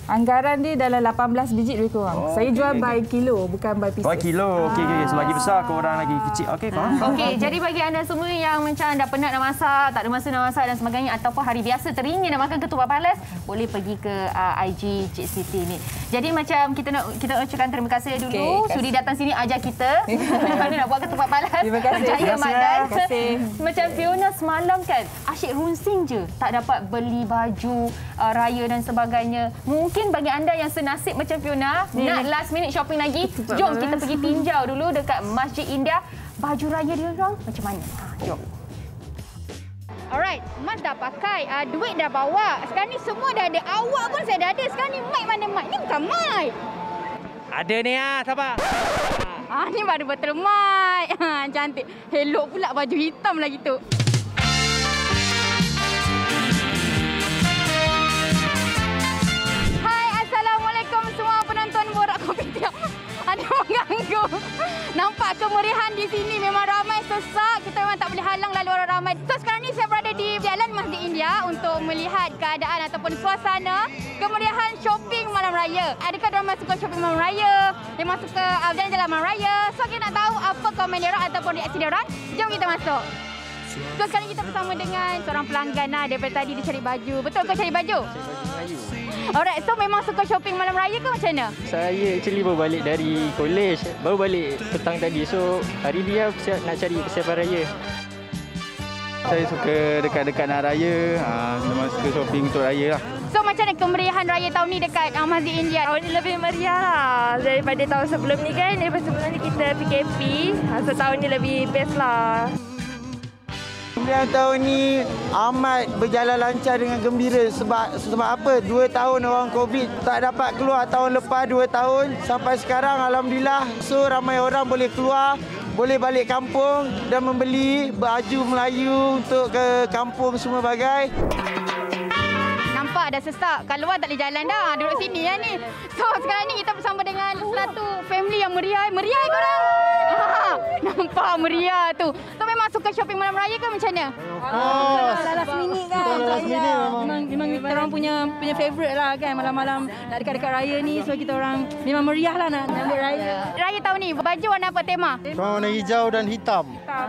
Anggaran dia dalam 18 biji lebih kurang. Saya jual by kilo, bukan by pieces. By kilo. Okey. Selagi besar, korang lagi kecil. Okey, faham? Okey, jadi bagi anda semua yang macam dah penat nak masak, tak ada masa nak masak dan sebagainya, ataupun hari biasa teringin nak makan ketupat palas, boleh pergi ke IG Cik Siti ni. Jadi macam kita nak ucapkan terima kasih dulu sudi datang sini ajar kita macam mana nak buat ketupat palas. Terima kasih. Jaya Mak Dan. Terima kasih. Macam Fiona semalam kan, asyik runsing je, tak dapat beli baju raya dan sebagainya. Mungkin bagi anda yang senasib macam Fiona, nak last minute shopping lagi, jom kita pergi tinjau dulu dekat Masjid India baju raya dia orang macam mana. Jom. Alright, Mas dah pakai, duit dah bawa. Sekarang ni semua dah ada. Awak pun saya dah ada. Sekarang ni mic mana mic? Ni bukan mic. Ada ni sabar. Ni baru betul mic. Cantik. Elok pula baju hitam lagi tu. Hai, Assalamualaikum semua penonton Borak Kopitiam. Ada mengganggu. Nampak Malang lalu orang ramai. So sekarang ni saya berada di Jalan Masjid India untuk melihat keadaan ataupun suasana kemeriahan shopping Malam Raya. Adakah diorang suka shopping Malam Raya? Memang suka jalan-jalan Malam Raya? So kita nak tahu apa komen diorang ataupun reaksi diorang. Jom kita masuk. So sekarang kita bersama dengan seorang pelanggan daripada tadi dia cari baju. Betul kau cari baju? Alright, so memang suka shopping Malam Raya ke macam mana? Saya actually baru balik dari college. Baru balik petang tadi. So hari ni nak cari persiapan raya. Saya suka dekat-dekat nak raya. Memang suka shopping untuk raya lah. So macam mana kemeriahan raya tahun ni dekat Masjid India? Tahun ni lebih meriah lah daripada tahun sebelum ni kan. Daripada sebelum ni kita PKP. So tahun ni lebih best lah. Kemeriahan tahun ni amat berjalan lancar dengan gembira sebab apa? 2 tahun orang COVID tak dapat keluar. Tahun lepas 2 tahun sampai sekarang alhamdulillah. So ramai orang boleh keluar, boleh balik kampung dan membeli baju Melayu untuk ke kampung semua bagai. Nampak dah sesak. Kat luar tak boleh jalan dah. Duduk sini lah ni. So sekarang ni kita bersama dengan satu family yang meriah. Meriah korang? Nampak meriah tu. So memang suka shopping Malam Raya ke macam mana? Last minute kan. Memang kita orang punya favourite lah kan. Malam-malam nak dekat-dekat raya ni. So kita orang memang meriah lah nak ambil raya. Raya tahun ni baju warna apa tema? Warna hijau dan hitam.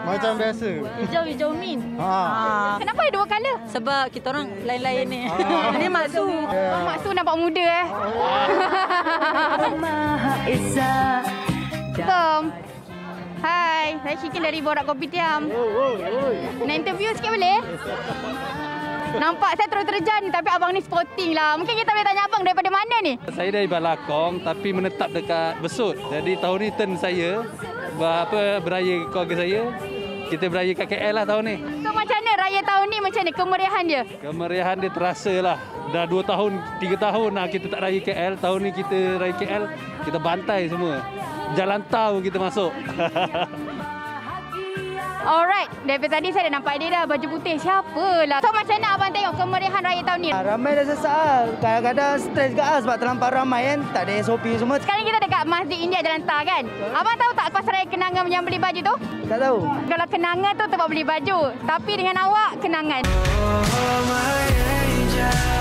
Macam biasa. Hijau min. Kenapa ada 2 colour? Sebab kita orang lain-lain ni. Ini Maksu. Maksu nampak muda Hai, saya Syikil dari Borak Kopitiam. Nak interview sikit boleh? Nampak saya terus terjun tapi abang ni sporting lah. Mungkin kita boleh tanya abang daripada mana ni? Saya dari Balakong tapi menetap dekat Besut. Jadi tahun ni turn saya beraya keluarga saya. Kita beraya kat KL lah tahun ni. So macam mana raya tahun ni, macam mana kemeriahan dia? Kemeriahan dia terasa lah. Dah 2 tahun, 3 tahun lah kita tak raya KL. Tahun ni kita raya KL, kita bantai semua. Jalan tahu kita masuk. Alright, daripada tadi saya dah nampak dia dah baju putih. Siapalah. So macam mana abang tengok kemeriahan raya tahun ni? Ramai dah sesak. Kadang-kadang stres juga sebab terlampau ramai kan. Tak ada SOP semua. Sekarang kita dekat Masjid India Jalan Tar kan? Abang tahu tak pasal raya kenangan yang beli baju tu? Tak tahu. Kalau kenangan tu tempat beli baju. Tapi dengan awak, kenangan. Oh my angel,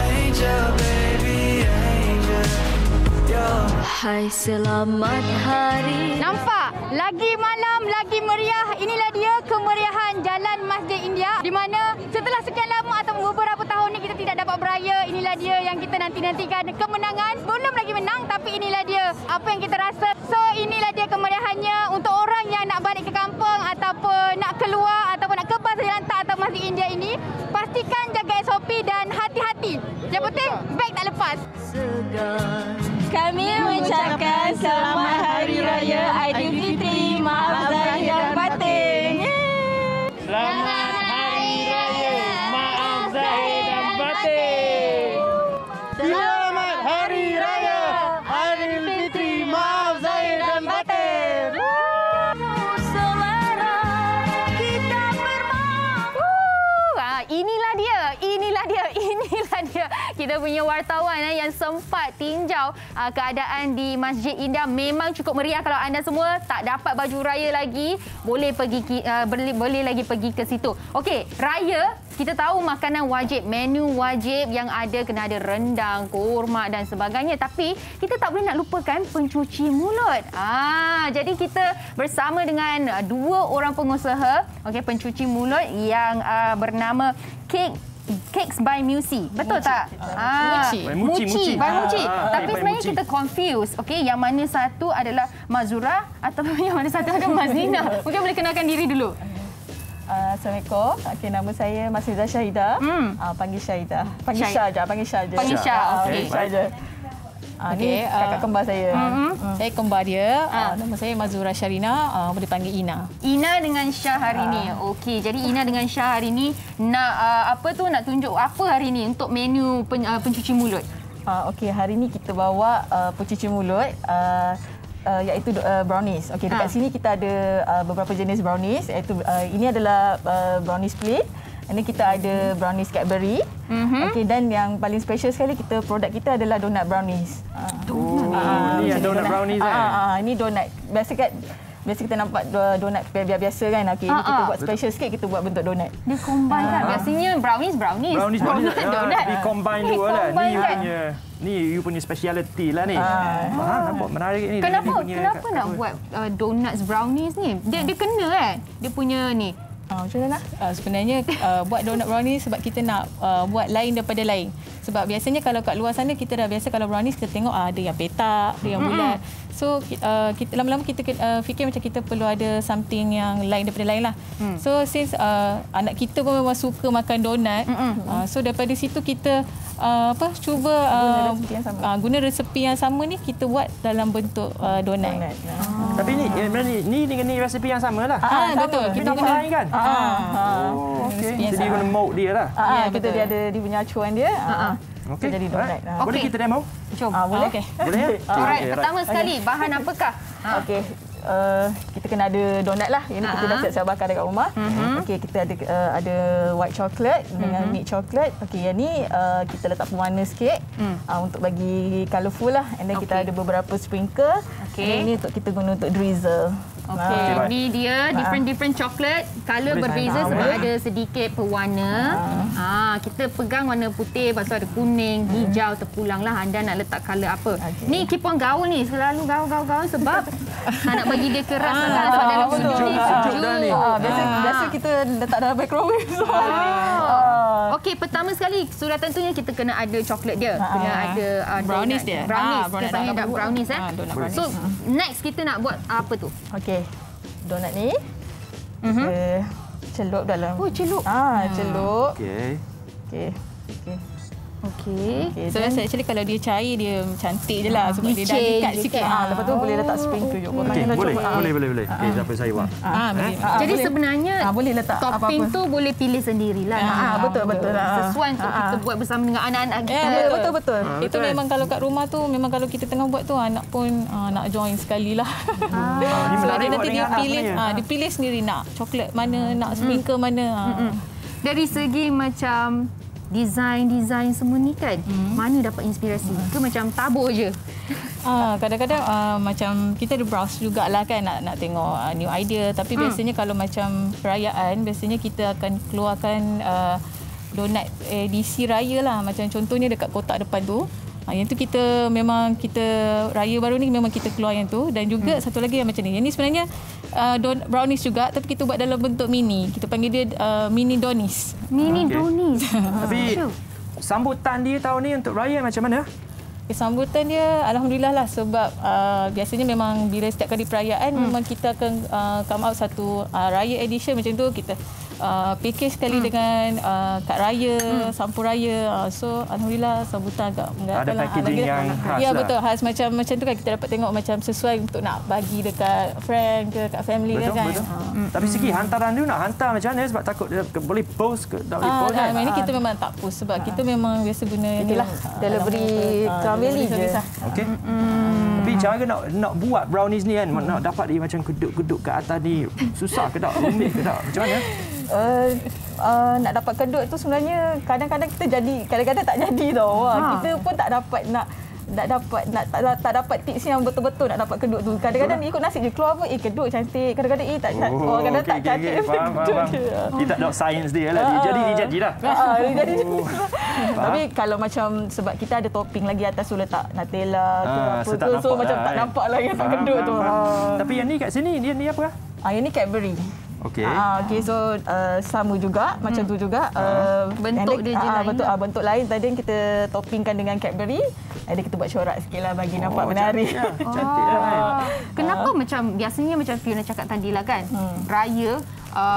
angel baby angel. Hai selamat hari. Nampak? Lagi malam, lagi meriah. Inilah dia kemeriahan Jalan Masjid India. Di mana setelah sekian lama atau beberapa tahun ni kita tidak dapat beraya. Inilah dia yang kita nanti-nantikan. Kemenangan. Belum lagi menang tapi inilah dia apa yang kita rasa. So inilah dia kemeriahannya untuk orang yang nak balik ke kampung ataupun nak keluar ataupun nak ke Pasar Jalan Tar atau Masjid India ini. Pastikan jaga SOP dan hati-hati. Yang penting beg tak lepas. Kami mengucapkan selamat Hari Raya Aidilfitri. Maaf zahir dan batin. Selamat Hari Raya. Maaf zahir dan batin. Selamat Hari Raya Aidilfitri. Maaf zahir dan batin. Inilah dia. Kita punya wartawan yang sempat tinjau keadaan di Masjid India. Memang cukup meriah. Kalau anda semua tak dapat baju raya lagi, boleh lagi pergi ke situ. Okey, raya kita tahu makanan wajib, menu wajib yang ada, kena ada rendang, kurma dan sebagainya. Tapi kita tak boleh nak lupakan pencuci mulut. Jadi kita bersama dengan 2 orang pengusaha, pencuci mulut yang bernama Cakes by Muci. Betul tak? Muci. Tapi sebenarnya kita confuse. Yang mana satu adalah Mazura atau yang mana satu adalah Mazlina. Mungkin boleh kenalkan diri dulu. Assalamualaikum. Nama saya Masriza Syahidah. Panggil Syahidah. Panggil Syah je. Panggil Syah. Okey. Ni kakak kembar saya. Saya kembar dia. Nama saya Mazura Syarina. Boleh panggil Ina. Ina dengan Syah hari ni. Okey, jadi Ina dengan Syah hari ni nak nak tunjuk apa hari ni untuk menu pencuci mulut. Okey, hari ni kita bawa pencuci mulut iaitu brownies. Okey, dekat sini kita ada beberapa jenis brownies, iaitu ini adalah brownies split. Ini kita ada brownies Cadbury. Okey, dan yang paling special sekali produk kita adalah donut brownies. Ini donut brownies ini donut. Biasa kat biasa kita nampak donat biasa kan. Okey, ini kita buat special sikit, kita buat bentuk donat. Dia combine kan. Biasanya brownies. Donat. Di combine dua lah. Ni you punya speciality lah ni. Nampak menarik ni. Kenapa nak buat donuts brownies ni? Dia kena kan? Dia punya ni. Macam mana? Sebenarnya buat donut brownies sebab kita nak buat lain daripada lain. Sebab biasanya kalau kat luar sana kita dah biasa kalau brownies kita tengok ada yang petak, ada yang bulat. So kita lama-lama kita fikir macam kita perlu ada something yang lain daripada lain lah. So since anak kita pun memang suka makan donut, so daripada situ kita cuba guna resepi yang sama ni kita buat dalam bentuk donut. Tapi ni dengan ni resepi yang sama lah. Betul. Kita guna lain kan? Okey. Jadi guna mold dia lah. Kita dia ada dia punya acuan dia. Okey. Jadi donut. Boleh kita demo? Jom. Boleh? Boleh ya? Alright, pertama sekali bahan apakah? Okey. Kita kena ada donat lah. Ini kita dah siap-siap bakar dekat rumah. Okey, kita ada white chocolate dengan milk chocolate. Okey, yang ni kita letak pewarna sikit untuk bagi colourful lah. And then kita ada beberapa sprinkle. And ini untuk kita guna untuk drizzle. Okey, ni dia different coklat, color berbeza sebab ada sedikit pewarna. Kita pegang warna putih, lepas tu ada kuning, hijau, terpulanglah anda nak letak color apa. Ni keep on gaul ni, selalu gaul sebab nak bagi dia keras sebab dalam sejuk ni. Biasa kita letak dalam microwave. Okey, pertama sekali sudah tentunya kita kena ada coklat dia, kena ada brownies dia. Brownies, kita nak brownies So next kita nak buat apa tu? Okey. Donat ni kita celup dalam. Celup. Celup. Okey. So actually kalau dia cair dia cantik je lah sebab dia dah dekat sikit. Lepas tu boleh letak sprinkle juga. Boleh. Sampai saya buat. Jadi sebenarnya boleh letak topping tu boleh pilih sendirilah. Betul. Sesuai untuk kita buat bersama dengan anak-anak kita. Betul. Itu memang kalau kat rumah tu memang kalau kita tengah buat tu anak pun nak join sekali lah. Sebab dia nanti dia pilih sendiri nak coklat mana, nak sprinkle mana. Dari segi macam design semua ni kan, mana dapat inspirasi? Ke macam tabur je? Kadang-kadang macam kita ada browse jugalah kan nak tengok new idea. Tapi biasanya kalau macam perayaan, biasanya kita akan keluarkan donat edisi raya lah. Macam contohnya dekat kotak depan tu. Yang tu kita raya baru ni memang kita keluar yang tu. Dan juga satu lagi yang macam ni. Yang ni sebenarnya brownies juga tapi kita buat dalam bentuk mini. Kita panggil dia mini donis. Mini donis. Tapi sambutan dia tahun ni untuk raya macam mana? Sambutan dia alhamdulillah lah sebab biasanya memang bila setiap kali perayaan memang kita akan come out satu raya edition macam tu kita package sekali dengan kad raya, sampul raya. So alhamdulillah sambutan agak ada packaging yang khas. Ya betul, khas macam tu kan kita dapat tengok macam sesuai untuk nak bagi dekat friend ke dekat family kan. Betul. Tapi segi hantaran dia nak hantar macam mana sebab takut dia boleh post ke tak boleh post kan. Ini kita memang tak post sebab kita memang biasa guna inilah delivery family je. Okey. Tapi cara nak buat brownies ni kan, nak dapat dia macam kedut-kedut kat atas ni susah ke tak? Rumit ke tak? Macam mana? Nak dapat kedut tu sebenarnya kadang-kadang kita jadi, kadang-kadang tak jadi tau. Kita pun tak dapat tips yang betul-betul nak dapat kedut tu. Kadang-kadang ikut nasib je keluar apa kedut cantik, kadang-kadang tak cantik. Kadang-kadang tak cantik. Kita tak ada sains dia lah. Dia jadi lah. Jadi. Tapi kalau macam sebab kita ada topping lagi atas tu letak Nutella ke apa tu, so macam tak nampak lah yang kedut tu. Tapi yang ni kat sini dia ni apa? Yang ni Cadbury. Okey. So sama juga macam tu juga. Bentuk dia je lain. Betul, bentuk lain tadi yang kita toppingkan dengan Cadbury. Ada kita buat corak sikitlah bagi nampak menarik. Cantiklah. Kenapa macam biasanya macam Fiona cakap tadi lah kan. Raya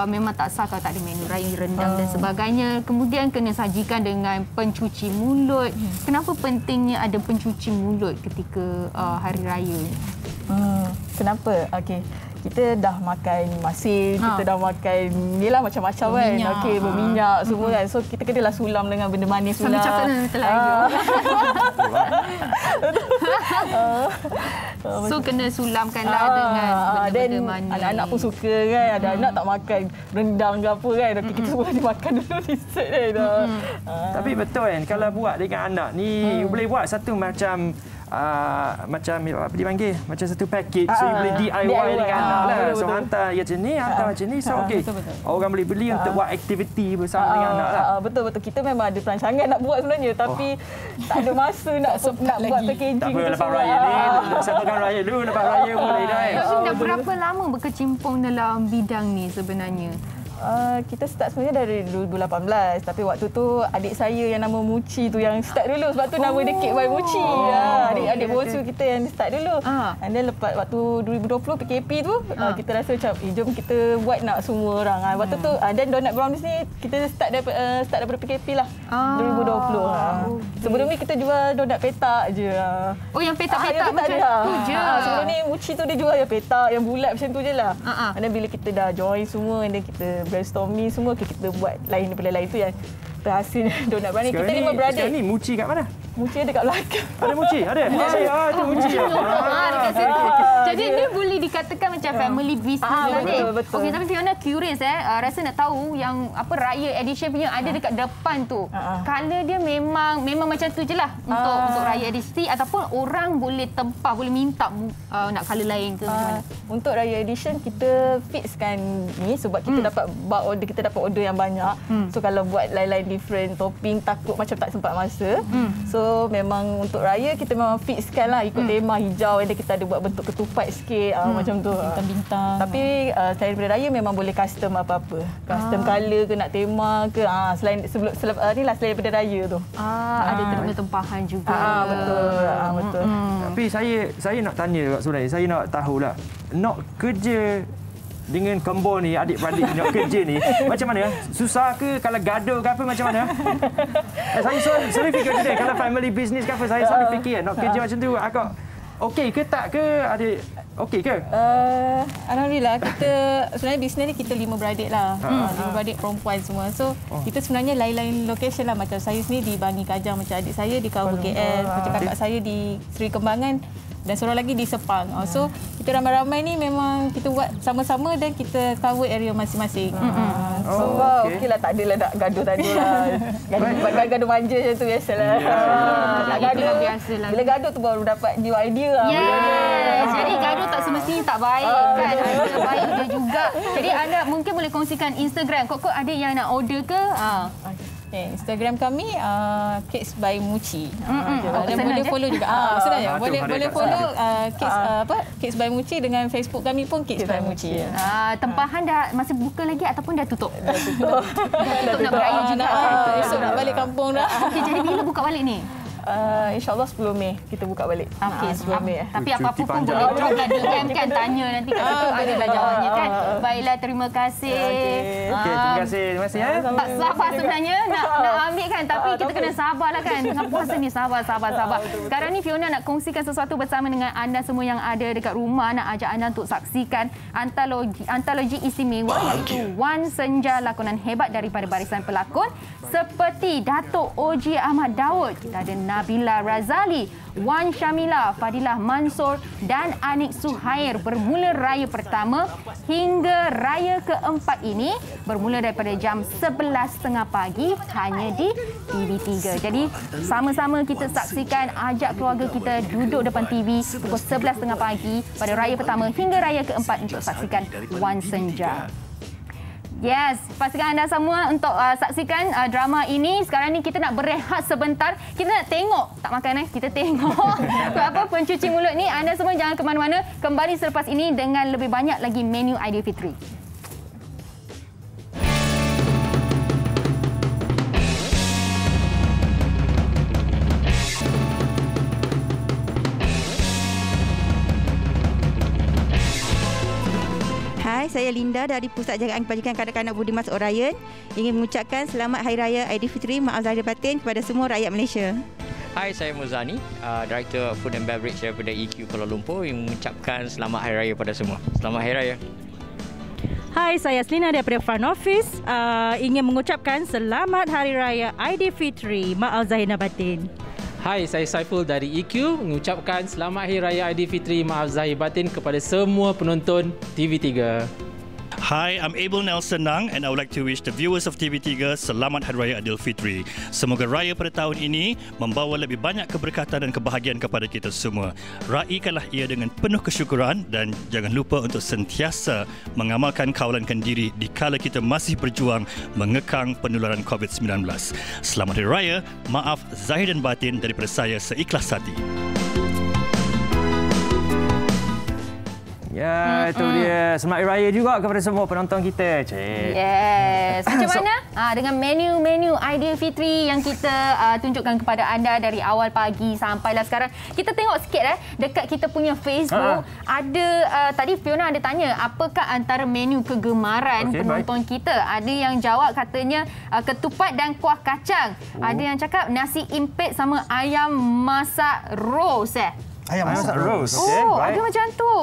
memang tak sah kalau tak ada menu raya, rendang dan sebagainya. Kemudian kena sajikan dengan pencuci mulut. Kenapa pentingnya ada pencuci mulut ketika hari raya? Kenapa? Okey. Kita dah makan masin, kita dah makan nilah macam-macam kan. Okey, berminyak semua kan. So kita kenalah sulam dengan benda manis pula. Sambil cakap dengan Melayu. So kena sulamkanlah dengan benda-benda manis. Anak-anak pun suka kan. Ada anak tak makan rendang ke apa kan. Okey, kita semua dimakan dulu dessert kan. Tapi betul kan kalau buat dengan anak ni boleh buat satu macam macam apa dipanggil? Macam satu package. So, you boleh DIY dengan anak lah. So, hantar macam ni, hantar macam ni. So, okey. Orang boleh beli untuk buat aktiviti bersama dengan anak lah. Betul-betul. Kita memang ada perancangan nak buat sebenarnya. Tapi tak ada masa nak buat packaging. Tak apa, lepas raya ni. Satukan raya dulu. Lepas raya boleh dah. Dah berapa lama berkecimpung dalam bidang ni sebenarnya? Kita start sebenarnya dari 2018, tapi waktu tu adik saya yang nama Muci tu yang start dulu, sebab tu nama dia Cake by Muci. Adik bongsu kita yang start dulu. And then lepas waktu 2020 PKP tu kita rasa macam jom kita buat nak semua orang. Waktu tu dan Donut Brownies ni kita start daripada PKP lah. 2020. Sebelum ni kita jual donut petak je. Oh, yang petak-petak macam tu je. Sebelum ni Muci tu dia jual yang petak, yang bulat macam tu je lah. And then bila kita dah join semua, and then kita brainstorming semua, kita buat lain daripada lain tu yang berhasil donut brownie. Kita 5 beradik. Sekarang ni Muci kat mana? Muci ada kat belakang. Ada Muci? Ada? Itu Muci. Dekat situ. Jadi ni boleh dikatakan macam family business. Betul. Okey, tapi Fiona curious rasa nak tahu yang apa Raya Edition punya ada dekat depan tu. Color dia memang macam tu je lah untuk Raya Edition, ataupun orang boleh tempah, boleh minta nak color lain ke macam mana? Untuk Raya Edition kita fixkan ni sebab kita dapat order, kita dapat order yang banyak. So kalau buat lain-lain different topping takut macam tak sempat masa. So memang untuk Raya kita memang fixkan lah ikut tema hijau, dan kita ada buat bentuk ketupat sikit macam tu. Bintang-bintang. Tapi selain daripada Raya memang boleh custom apa-apa. Custom color ke, nak tema ke. Selain daripada Raya tu. Ada terima tempahan juga. Betul. Tapi saya nak tanya sebenarnya, saya nak tahulah, nak kerja dengan combo ni, adik-beradik nak kerja ni macam mana? Susah ke? Kalau gaduh ke apa macam mana? Saya selalu fikir macam ni, kalau family business ke apa, saya selalu fikir nak kerja macam tu agak okey ke tak ke? Adik okey ke? Alhamdulillah, kita sebenarnya bisnes ni kita 5 beradik lah. 5 beradik perempuan semua. So kita sebenarnya lain-lain location lah. Macam saya sendiri di Bani Kajang, macam adik saya di Kampung KL, macam kakak saya di Seri Kembangan, dan seorang lagi di Sepang. So kita ramai-ramai ni memang kita buat sama-sama dan kita cover area masing-masing. Okeylah, tak adalah nak gaduh-gaduh lah. Gaduh manja macam tu biasalah. Gaduh biasalah. Bila gaduh tu baru dapat new idea lah. Jadi gaduh tak semestinya tak baik kan. Ada baik dia juga. Jadi anda mungkin boleh kongsikan Instagram. Kok ada yang nak order ke? Instagram kami Cakes by Muci. Dan boleh follow juga. Sebenarnya boleh follow Cakes by Muci, dengan Facebook kami pun Cakes by Muci. Tempahan dah masih buka lagi ataupun dah tutup? Dah tutup nak beraya juga. Esok nak balik kampung dah. Okey, jadi bila buka balik ni? InsyaAllah 10 Mei kita buka balik. Okey, 10 Mei. Tapi apa-apa pun boleh drop DM kan, tanya nanti kat situ adalah jawapannya kan. Baiklah, terima kasih. Okey, terima kasih. Tak sabar sebenarnya nak ambil kan, tapi kita kena sabarlah kan. Dengan puasa ni sabar. Sekarang ni Fiona nak kongsikan sesuatu bersama dengan anda semua yang ada dekat rumah, nak ajak anda untuk saksikan antologi istimewa iaitu Wan Senja, lakonan hebat daripada barisan pelakon seperti Datuk Oji Ahmad Daud. Kita ada Nabila Razali, Wan Syamila, Fadilah Mansur dan Anik Suhair. Bermula raya pertama hingga raya keempat ini bermula daripada jam 11.30 pagi hanya di TV3. Jadi sama-sama kita saksikan, ajak keluarga kita duduk depan TV pukul 11.30 pagi pada raya pertama hingga raya keempat untuk saksikan Wan Senja. Yes, pastikan anda semua untuk saksikan drama ini. Sekarang ni kita nak berehat sebentar. Kita nak tengok, tak makan kita tengok apa pencuci mulut ni. Anda semua jangan ke mana-mana. Kembali selepas ini dengan lebih banyak lagi menu Aidilfitri. Hai, saya Linda dari Pusat Jagaan Kebajikan Kanak-Kanak Budi Mas Orion. Ingin mengucapkan selamat Hari Raya Aidilfitri Maaf Zahir Batin kepada semua rakyat Malaysia. Hai, saya Muzani, Director Food and Beverage daripada EQ Kuala Lumpur, yang mengucapkan selamat Hari Raya pada semua. Selamat Hari Raya. Hai, saya Selina daripada Front Office. Ingin mengucapkan selamat Hari Raya Aidilfitri Maaf Zahir Batin. Hai, saya Saiful dari EQ mengucapkan selamat Hari Raya Aidilfitri Maaf Zahir Batin kepada semua penonton TV3. Hi, I'm Abel Nelson Nang and I would like to wish the viewers of TV3 Selamat Hari Raya Aidilfitri. Semoga raya pada tahun ini membawa lebih banyak keberkatan dan kebahagiaan kepada kita semua. Raikanlah ia dengan penuh kesyukuran dan jangan lupa untuk sentiasa mengamalkan kawalankan diri dikala kita masih berjuang mengekang penularan COVID-19. Selamat Hari Raya, maaf zahir dan batin daripada saya seikhlas hati. Ya, itu dia. Selamat Hari Raya juga kepada semua penonton kita. Cik. Yes. Macam mana? Dengan menu-menu Aidilfitri yang kita tunjukkan kepada anda dari awal pagi sampailah sekarang. Kita tengok sikit dekat kita punya Facebook. Ada tadi Fiona ada tanya apakah antara menu kegemaran penonton kita. Ada yang jawab katanya ketupat dan kuah kacang. Ada yang cakap nasi impit sama ayam masak roast. Ayam masak roast. Ada macam tu.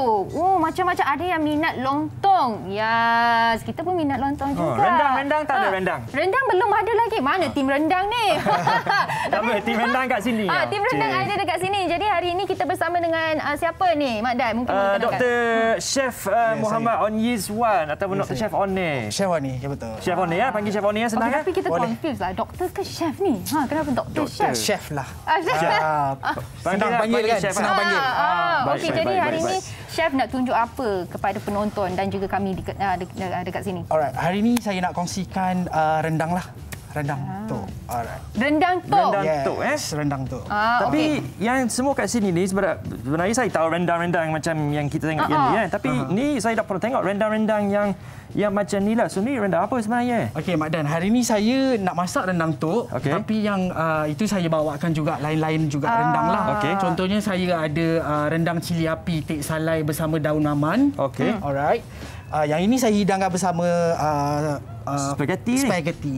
Macam-macam. Ada yang minat lontong. Yes, kita pun minat lontong juga. Rendang tak ada rendang? Rendang belum ada lagi. Mana tim rendang ni? Tak apa, tim rendang kat sini. Tim rendang ada dekat sini. Jadi hari ini kita bersama dengan siapa ni? Mak Dai, mungkin Dr. Chef Muhammad Onyizwan ataupun Dr. Chef One. Chef One, ya betul. Chef One ya, panggil Chef One ya, senang Tapi kita confused lah. Doktor ke chef ni? Kenapa Dr. Chef? Chef lah. Senang panggil kan? Senang panggil. Okey, jadi hari ini chef nak tunjuk apa kepada penonton dan juga kami dekat sini? Alright, hari ini saya nak kongsikan rendang lah. Rendang tok. Alright. Rendang tok. Rendang tok. Tapi yang semua kat sini ni sebenarnya saya tahu rendang-rendang macam yang kita tengok yang ni kan. Tapi ni saya dah pernah tengok rendang-rendang yang macam ni lah. So ni rendang apa sebenarnya? Okey Mak Dan, hari ni saya nak masak rendang tok. Tapi yang itu saya bawakan juga lain-lain juga rendang lah. Contohnya saya ada rendang cili api tek salai bersama daun maman. Alright. Yang ini saya hidangkan bersama spaghetti.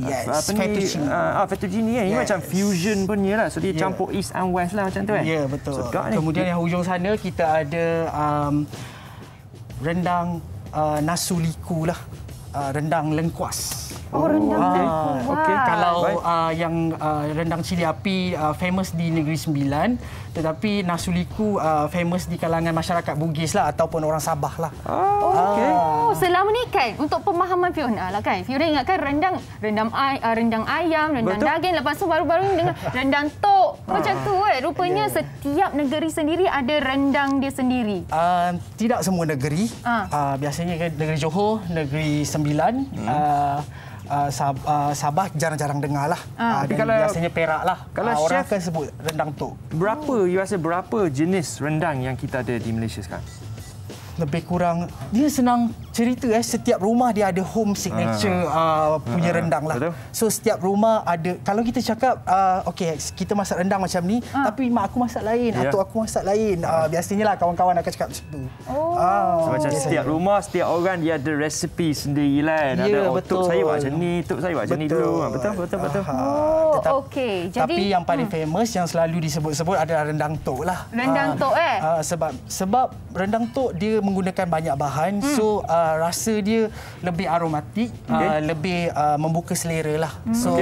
Yes. Fettuccine ni macam fusion punya lah. So dia campur east and west lah macam tu kan. Ya, betul. Kemudian yang hujung sana kita ada rendang nasuliku lah. Rendang lengkuas. Rendang lengkuas. Kalau yang rendang cili api famous di Negeri Sembilan, tetapi nasuliku famous di kalangan masyarakat Bugis lah ataupun orang Sabah lah. Selama ni kan untuk pemahaman Fiona lah kan. Fiona ingatkan rendang ayam, rendang daging, lepas tu baru-baru ni dengan rendang tok. Macam tu kan. Rupanya setiap negeri sendiri ada rendang dia sendiri. Tidak semua negeri. Biasanya negeri Johor, negeri Sembilan, Sabah jarang-jarang dengar lah. Tapi kalau biasanya Perak lah. Kalau orang chef akan sebut rendang tok. Berapa jenis rendang yang kita ada di Malaysia sekarang? Lebih kurang dia senang cerita setiap rumah dia ada home signature punya rendang lah. Betul. So setiap rumah ada. Kalau kita cakap okey kita masak rendang macam ni tapi mak aku masak lain, atuk aku masak lain. Biasanya lah kawan-kawan akan cakap macam tu. So, macam setiap rumah, setiap orang dia ada resipi sendiri lah. Ada tok saya buat macam ni, tok saya buat macam ni dulu. Betul. Okey. Tapi yang paling famous yang selalu disebut-sebut adalah rendang tok lah. Rendang tok sebab rendang tok dia menggunakan banyak bahan. So rasa dia lebih aromatik, lebih membuka selera lah. So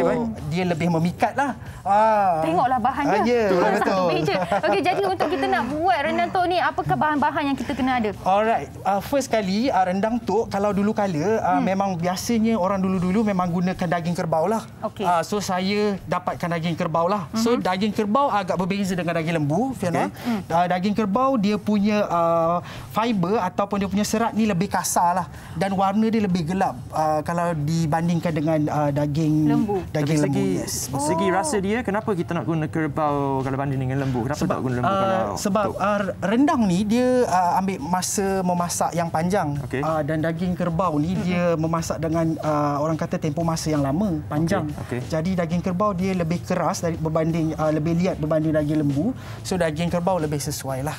dia lebih memikat lah. Tengoklah bahan dia. Betul. Okey, jadi untuk kita nak buat rendang tok ni, apakah bahan-bahan yang kita kena ada? Alright. First kali rendang tok kalau dulu kala memang biasanya orang dulu-dulu memang gunakan daging kerbau lah. So saya dapatkan daging kerbau lah. So daging kerbau agak berbeza dengan daging lembu, Fiona. Daging kerbau dia punya fiber ataupun dia punya serat ni lebih kasar lah dan warna dia lebih gelap kalau dibandingkan dengan daging lembu. Segi rasa dia, kenapa kita nak guna kerbau kalau banding dengan lembu? Kenapa tak guna lembu sebab rendang ni dia ambil masa memasak yang panjang. Dan daging kerbau ni dia memasak dengan orang kata tempoh masa yang lama, panjang. Jadi daging kerbau dia lebih keras berbanding lebih liat berbanding daging lembu. So daging kerbau lebih sesuai lah.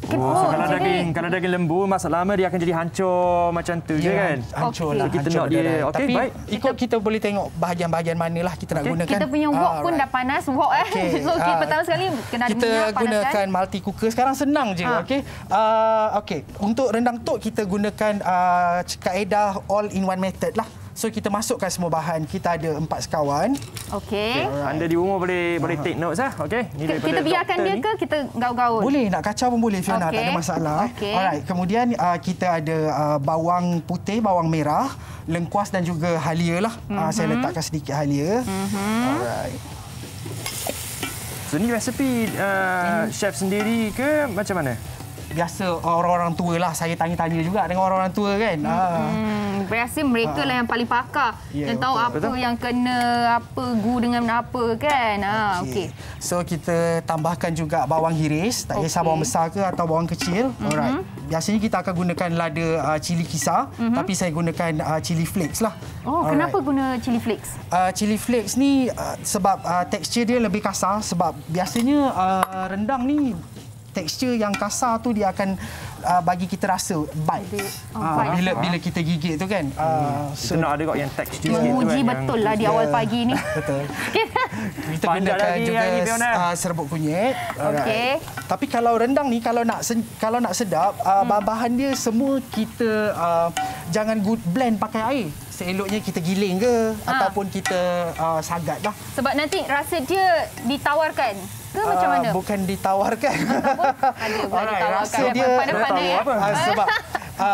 So kalau daging lembu masak lama dia akan jadi hancur macam tu je kan. Hancur lah. Kita nak dia. Tapi ikut kita boleh tengok bahagian-bahagian manalah kita nak gunakan. Kita punya wok pun dah panas wok So pertama sekali kena ada minyak kita panas. Kita gunakan multi cooker sekarang senang je. Okey. Untuk rendang tok kita gunakan kaedah all in one method lah. So kita masukkan semua bahan. Kita ada 4 sekawan. Okey. Anda di rumah boleh take notes lah. Okey. Kita biarkan dia ke kita gaul-gaul? Boleh, nak kacau pun boleh Fiona, tak ada masalah. Alright, kemudian kita ada bawang putih, bawang merah, lengkuas dan juga halia lah. Saya letakkan sedikit halia. Alright. So ni resepi chef sendiri ke macam mana? Biasa orang-orang tua lah. Saya tanya-tanya juga dengan orang-orang tua kan. Biasa mereka lah yang paling pakar. Yang tahu apa yang kena apa gu dengan apa kan. Okey. So kita tambahkan juga bawang hiris. Tak kisah bawang besar ke atau bawang kecil. Alright. Biasanya kita akan gunakan lada cili kisar. Tapi saya gunakan cili flakes lah. Kenapa guna cili flakes? Cili flakes ni sebab tekstur dia lebih kasar. Sebab biasanya rendang ni tekstur yang kasar tu dia akan bagi kita rasa bite. Bila kita gigit tu kan. So nak ada yang tekstur menguji betul lah di awal pagi ni. Betul. Kita gunakan juga serbuk kunyit. Okey. Tapi kalau rendang ni kalau nak sedap, bahan dia semua kita jangan blend pakai air. Seeloknya kita giling ke ataupun kita sagat lah. Sebab nanti rasa dia ditawarkan ke macam mana? Bukan ditawarkan. Rasa dia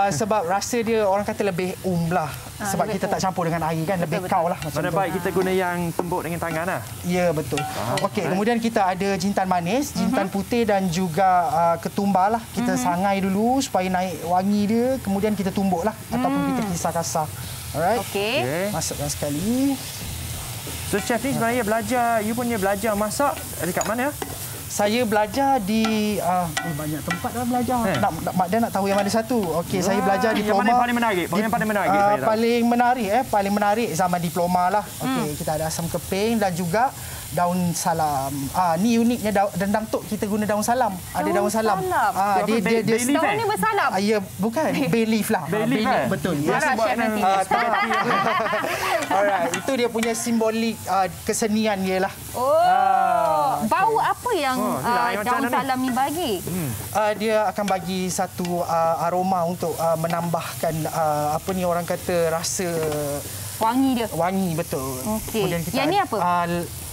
sebab rasa dia orang kata lebih lah. Sebab kita tak campur dengan air kan, lebih kau lah. Mana baik kita guna yang tumbuk dengan tangan lah. Ya, betul. Okey, kemudian kita ada jintan manis, jintan putih dan juga ketumbar lah. Kita sangai dulu supaya naik wangi dia, kemudian kita tumbuk lah ataupun kita kisar kasar. Alright. Okey. Masukkan sekali. So chef ni sebenarnya you belajar masak dekat mana? Saya belajar di banyak tempat dah belajar. Mak dia nak tahu yang mana satu. Okey, saya belajar diploma. Yang paling menarik? Paling menarik zaman diploma lah. Okey, kita ada asam keping dan juga daun salam. Ni uniknya rendang tok kita guna daun salam. Ada daun salam. Dia daun ni bersalam. Ya, bukan bay leaf lah. Bay leaf. Betul. Marah chef nanti. Alright, itu dia punya simbolik kesenian dia lah. Bau apa yang daun salam ni bagi? Dia akan bagi satu aroma untuk menambahkan apa ni orang kata rasa wangi dia. Wangi, betul. Okey. Yang ni apa?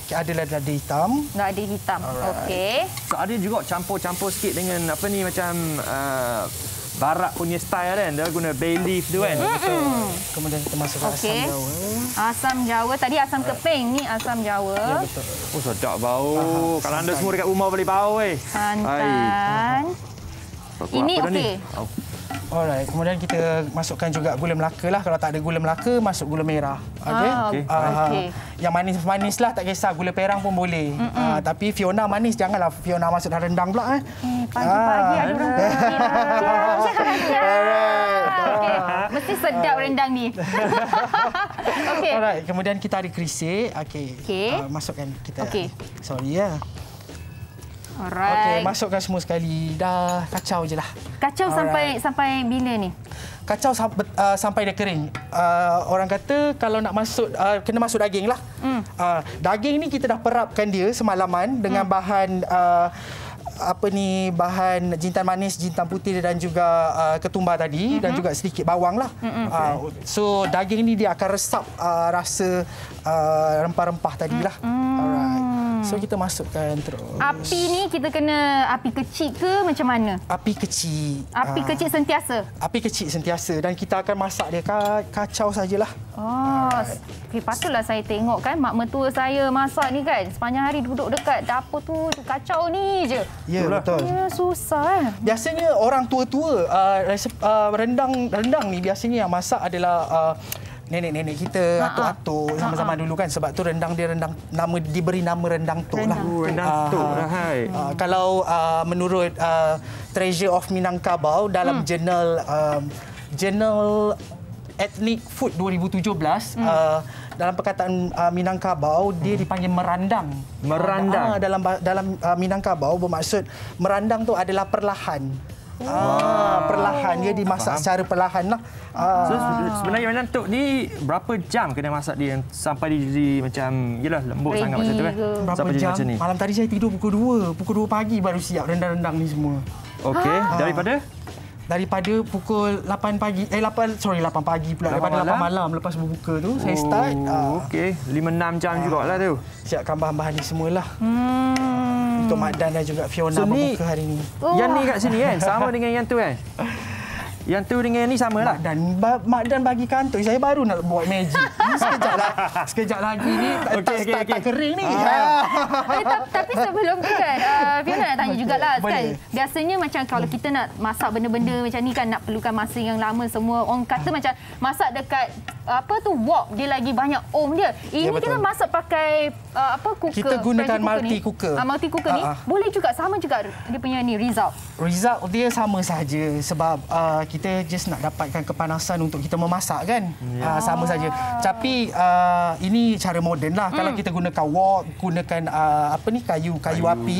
Ada lada hitam. Lada hitam. Okey. So ada juga campur-campur sikit dengan apa ni macam barat punya style kan. Dia guna bay leaf tu kan. Betul. Kemudian kita masukkan asam jawa. Asam jawa. Tadi asam keping, ni asam jawa. Ya, betul. Oh, sedap bau. Kalau anda semua dekat rumah boleh bau santan. Ini okey. Alright, kemudian kita masukkan juga gula melaka lah. Kalau tak ada gula melaka, masuk gula merah. Okey. Yang manis-manis lah, tak kisah. Gula perang pun boleh. Tapi Fiona manis, janganlah Fiona masuk dalam rendang pula. Pagi-pagi ada orang mesti sedap rendang ni. Okey. Alright, kemudian kita ada kerisik. Okey. Masukkan kita. Sorry ya. Alright. Okey, masukkan semua sekali. Dah kacau je lah. Kacau sampai bila ni? Kacau sampai dia kering. Orang kata kalau nak masuk, kena masuk daging lah. Daging ni kita dah perapkan dia semalaman dengan bahan bahan jintan manis, jintan putih dan juga ketumbar tadi dan juga sedikit bawang lah. So daging ni dia akan resap rasa rempah-rempah tadilah. Alright. So kita masukkan terus. Api ni kita kena api kecil ke macam mana? Api kecil. Api kecil sentiasa. Api kecil sentiasa dan kita akan masak dia kacau sajalah. Patutlah saya tengok kan mak mertua saya masak ni kan. Sepanjang hari duduk dekat dapur tu kacau ni je. Ya, betul. Susah Biasanya orang tua-tua rendang ni biasanya yang masak adalah nenek-nenek kita, atuk-atuk zaman-zaman dulu kan. Sebab tu rendang diberi nama rendang tok lah. Rendang tok lah. Kalau menurut Treasure of Minangkabau dalam jurnal Ethnic Food 2017 dalam perkataan Minangkabau dia dipanggil merandang. Merandang. Dalam Minangkabau bermaksud merandang tu adalah perlahan. Perlahan dia dimasak secara perlahan lah. So, sebenarnya rendang tok ni berapa jam kena masak dia sampai dia jadi macam lembut sangat macam tu kan? Berapa jam? Macam ni. Malam tadi saya tidur pukul 2 pagi baru siap rendang-rendang ni semua. Okey, daripada daripada pukul 8 pagi. 8 pagi pula. Daripada 8 malam lepas berbuka tu saya start. Okey, 5-6 jam jugalah tu. Siapkan bahan-bahan ni semualah. Untuk Mak Dan dan juga Fiona berbuka hari ni. Yang ni kat sini kan sama dengan yang tu kan? Yang tu dengan ni sama lah. Mak Dan bagi kantoi, saya baru nak buat magic. Sekejap lagi ni tak kering ni. Tapi sebelum tu kan, Fiona nak tanya jugalah kan. Biasanya macam kalau kita nak masak benda-benda macam ni kan nak perlukan masa yang lama semua. Orang kata macam masak dekat wok dia lagi banyak dia. Ini kita masak pakai cooker. Kita gunakan multi cooker. Multi cooker ni boleh juga sama juga dia punya ni result. Result dia sama saja sebab kita just nak dapatkan kepanasan untuk kita memasak kan. Sama saja. Tapi ini cara moden lah. Kalau kita gunakan wok, gunakan kayu api,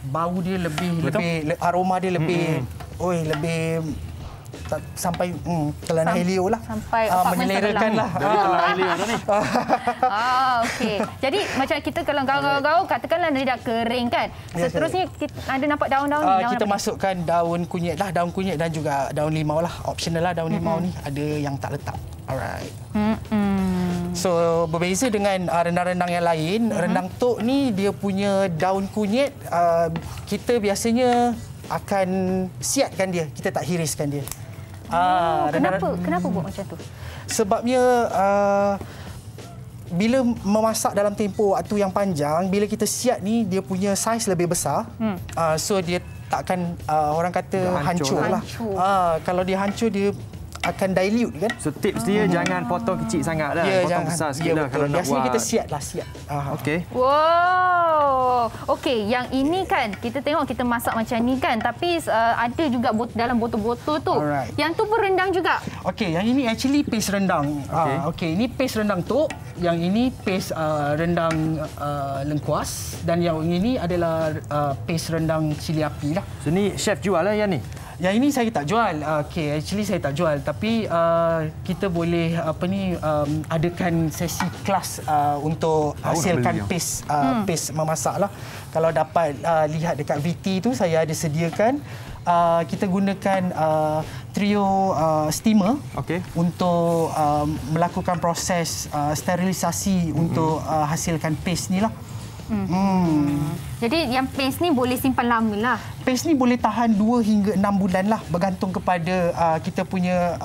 bau dia lebih aroma dia lebih lebih sampai kelana helio lah. Sampai menyelerakan lah. Kelana helio ni. Okey. Jadi macam kita kalau gaul-gaul katakanlah dia dah kering kan. Seterusnya kita ada nampak daun-daun ni. Kita masukkan daun kunyit lah, daun kunyit dan juga daun limau lah. Optional lah daun limau ni. Ada yang tak letak. Alright. So berbeza dengan rendang-rendang yang lain, rendang tok ni dia punya daun kunyit kita biasanya akan siatkan dia. Kita tak hiriskan dia. Kenapa buat macam tu? Sebabnya bila memasak dalam tempoh waktu yang panjang, bila kita siat ni dia punya saiz lebih besar. So dia takkan orang kata hancur lah. Kalau dia hancur dia akan dilute kan. So tips dia jangan potong kecil sangat lah. Potong besar sikit lah kalau nak buat. Biasanya kita siat. Okey. Wow. Okey, yang ini kan kita tengok kita masak macam ni kan, tapi ada juga dalam botol-botol tu. Alright. Yang tu pun rendang juga. Okey, yang ini actually paste rendang. Okey, ini paste rendang tok, yang ini paste rendang lengkuas dan yang ini adalah paste rendang cili api lah. So ni chef jual lah yang ni. Yang ini saya tak jual. Okey, actually saya tak jual, tapi kita boleh adakan sesi kelas untuk hasilkan paste memasak lah. Kalau dapat lihat dekat VT tu saya ada sediakan. Kita gunakan trio steamer untuk melakukan proses sterilisasi untuk hasilkan paste ni lah. Jadi yang paste ni boleh simpan lama lah. Paste ni boleh tahan 2 hingga 6 bulan lah bergantung kepada kita punya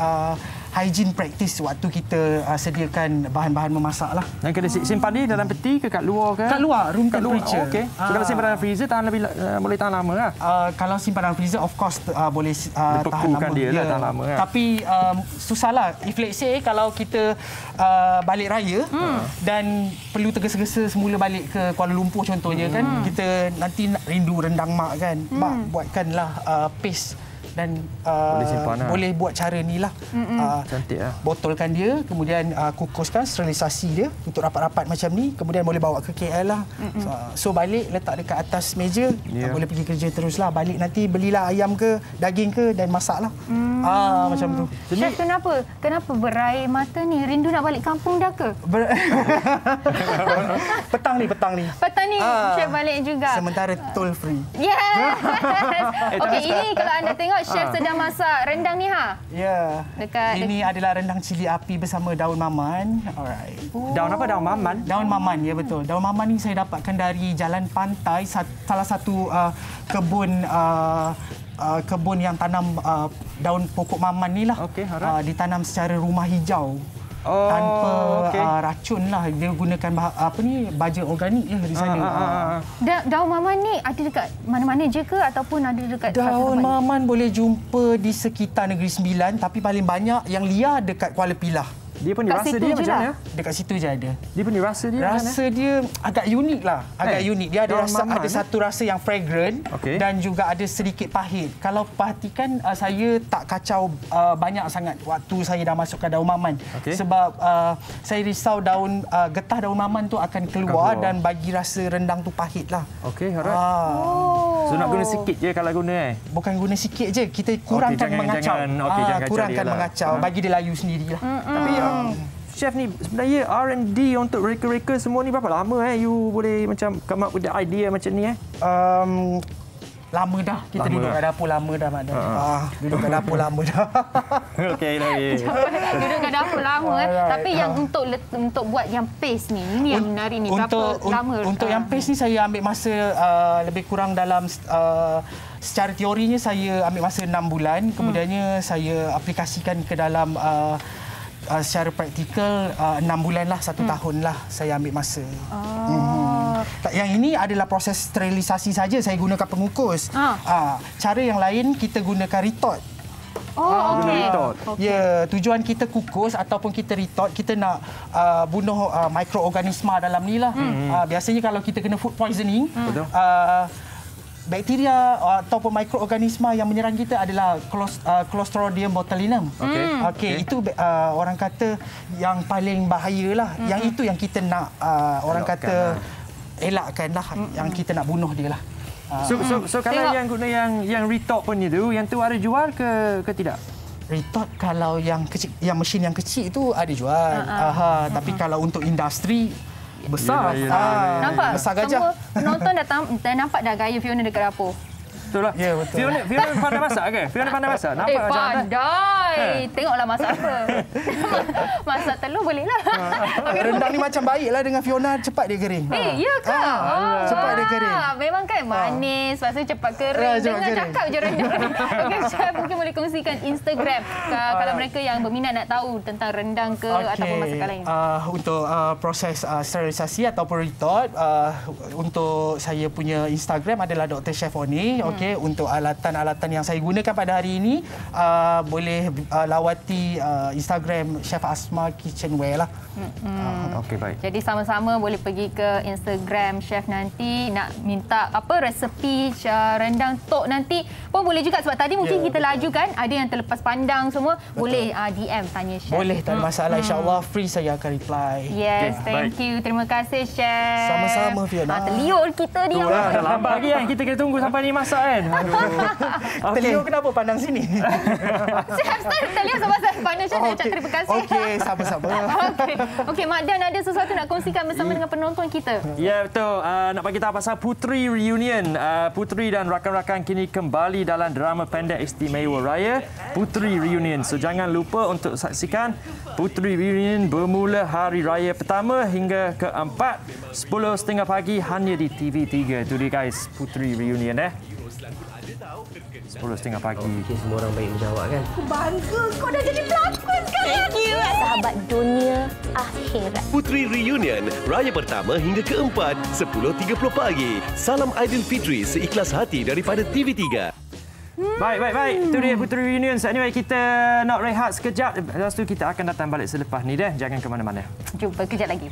hygiene practice waktu kita sediakan bahan-bahan memasak lah. Dan kena simpan dia dalam peti ke kat luar ke? Kat luar, room temperature. Okey. So kalau simpan dalam freezer boleh tahan lama lah. Kalau simpan dalam freezer of course boleh tahan lama. Dia lah, tahan lama lah. Tapi susahlah. If let's say kalau kita balik raya dan perlu tergesa-gesa semula balik ke Kuala Lumpur contohnya kan, kita nanti nak rindu rendang mak kan. Mak buatkanlah paste dan boleh buat cara ni lah. Cantik lah. Botolkan dia, kemudian kukuskan, sterilisasi dia untuk rapat-rapat macam ni, kemudian boleh bawa ke KL lah. So balik letak dekat atas meja, boleh pergi kerja teruslah. Balik nanti belilah ayam ke, daging ke dan masaklah. Macam tu. Chef, kenapa berair mata ni? Rindu nak balik kampung dah ke? Petang ni. Petang ni Chef balik juga. Sementara toll free. Yes. Okey, ini kalau anda tengok Chef sedang masak rendang ni Ya. Ini adalah rendang cili api bersama daun maman. Alright. Daun apa? Daun maman? Daun maman, ya betul. Daun maman ni saya dapatkan dari jalan pantai, salah satu kebun yang tanam daun pokok maman ni lah. Ditanam secara rumah hijau. Tanpa racun lah. Dia gunakan baja organik je di sana. Daun maman ni ada dekat mana-mana je ke ataupun ada dekat daun maman boleh jumpa di sekitar Negeri Sembilan, tapi paling banyak yang liar dekat Kuala Pilah. Dia punya rasa dia macam mana? Dekat situ je ada. Dia punya rasa dia Rasa dia agak unik lah. Agak unik. Dia ada satu rasa yang fragrant dan juga ada sedikit pahit. Kalau perhatikan, saya tak kacau banyak sangat waktu saya dah masukkan daun maman. Sebab saya risau getah daun maman tu akan keluar dan bagi rasa rendang tu pahit lah. So nak guna sikit je kalau guna Bukan guna sikit je. Kita kurangkan mengacau. Kurangkan mengacau. Bagi dia layu sendirilah. Tapi Chef ni sebenarnya R&D untuk reka-reka semua ni berapa lama you boleh macam come up with the idea macam ni lama dah. Kita duduk kat dapur lama dah, Mak Dan. Duduk kat dapur lama dah. Okey, duduk kat dapur lama. Tapi yang untuk buat yang paste ni, ini yang menarik ni. Berapa lama? Untuk yang paste ni saya ambil masa lebih kurang dalam secara teorinya saya ambil masa 6 bulan. Kemudiannya saya aplikasikan ke dalam secara praktikal 6 bulan lah, 1 tahun lah saya ambil masa. Yang ini adalah proses sterilisasi saja, saya gunakan pengukus. Cara yang lain kita gunakan retort. Ya, tujuan kita kukus ataupun kita retort, kita nak bunuh mikroorganisma dalam ni lah. Biasanya kalau kita kena food poisoning, bakteria ataupun mikroorganisma yang menyerang kita adalah Clostridium botulinum. Itu orang kata yang paling bahayalah. Yang itu yang kita nak orang kata elakkan lah, yang kita nak bunuh dia lah. So kalau yang guna yang retort pun itu, yang tu ada jual ke tidak? Retort kalau yang kecil, yang mesin yang kecil itu ada jual. Tapi kalau untuk industri besar. Nampak? Besar gajah. Semua penonton dah nampak dah gaya Fiona dekat dapur. Betul lah. Ya, betul. Fiona pandai masak ke? Fiona pandai masak? Nampak pandai. Tengoklah masak apa. Masak telur boleh lah. Rendang ni macam baiklah dengan Fiona, cepat dia kering. Ya ke? Cepat dia kering. Memang kan manis, lepas tu cepat kering. Jangan cakap je rendang. Okey, Chef mungkin boleh kongsikan Instagram kalau mereka yang berminat nak tahu tentang rendang ke ataupun masakan lain. Untuk proses sterilisasi ataupun retort, untuk saya punya Instagram adalah Dr. Chef Oni. Untuk alatan-alatan yang saya gunakan pada hari ini, boleh lawati Instagram Chef Asma Kitchenware lah. Baik. Jadi sama-sama boleh pergi ke Instagram Chef nanti, nak minta resepi rendang tok nanti pun boleh juga, sebab tadi mungkin kita laju kan, ada yang terlepas pandang semua. Boleh DM tanya Chef. Boleh, tak ada masalah. InsyaAllah free saya akan reply. Yes, thank you. Terima kasih Chef. Sama-sama Fiona. Terliur kita ni. Dah lambat lagi kan, kita kena tunggu sampai ni masak kan. Terliur kenapa pandang sini? Chef terliur sebab saya pandang Chef, nak ucap terima kasih. Sama-sama. Okey, Mak Dan ada sesuatu nak kongsikan bersama dengan penonton kita? Ya, betul. Nak bagi tahu pasal Puteri Reunion. Puteri dan rakan-rakan kini kembali dalam drama pendek istimewa raya Puteri Reunion. So jangan lupa untuk saksikan Puteri Reunion bermula hari raya pertama hingga ke-4 10.30 pagi hanya di TV3. Itu dia guys, Puteri Reunion 10.30 pagi. Semua orang baik menjawab kan? Bangga kau dah jadi pelakon sekarang. Thank you. Sahabat dunia akhirat. Puteri Reunion, raya pertama hingga ke-4, 10.30 pagi. Salam Aidilfitri seikhlas hati daripada TV3. Baik. Itu dia Puteri Reunion. Anyway, kita nak rehat sekejap. Lepas tu kita akan datang balik selepas ni deh. Jangan ke mana-mana. Jumpa kejap lagi.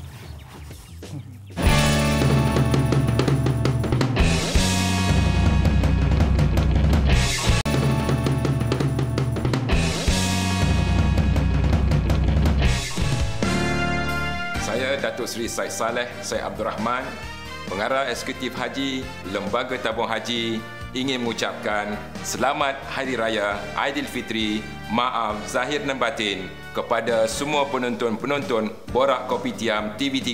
Datuk Seri Syed Saleh Syed Abdul Rahman, Pengarah Eksekutif Haji Lembaga Tabung Haji, ingin mengucapkan Selamat Hari Raya Aidilfitri, maaf zahir dan batin kepada semua penonton-penonton Borak Kopitiam TV3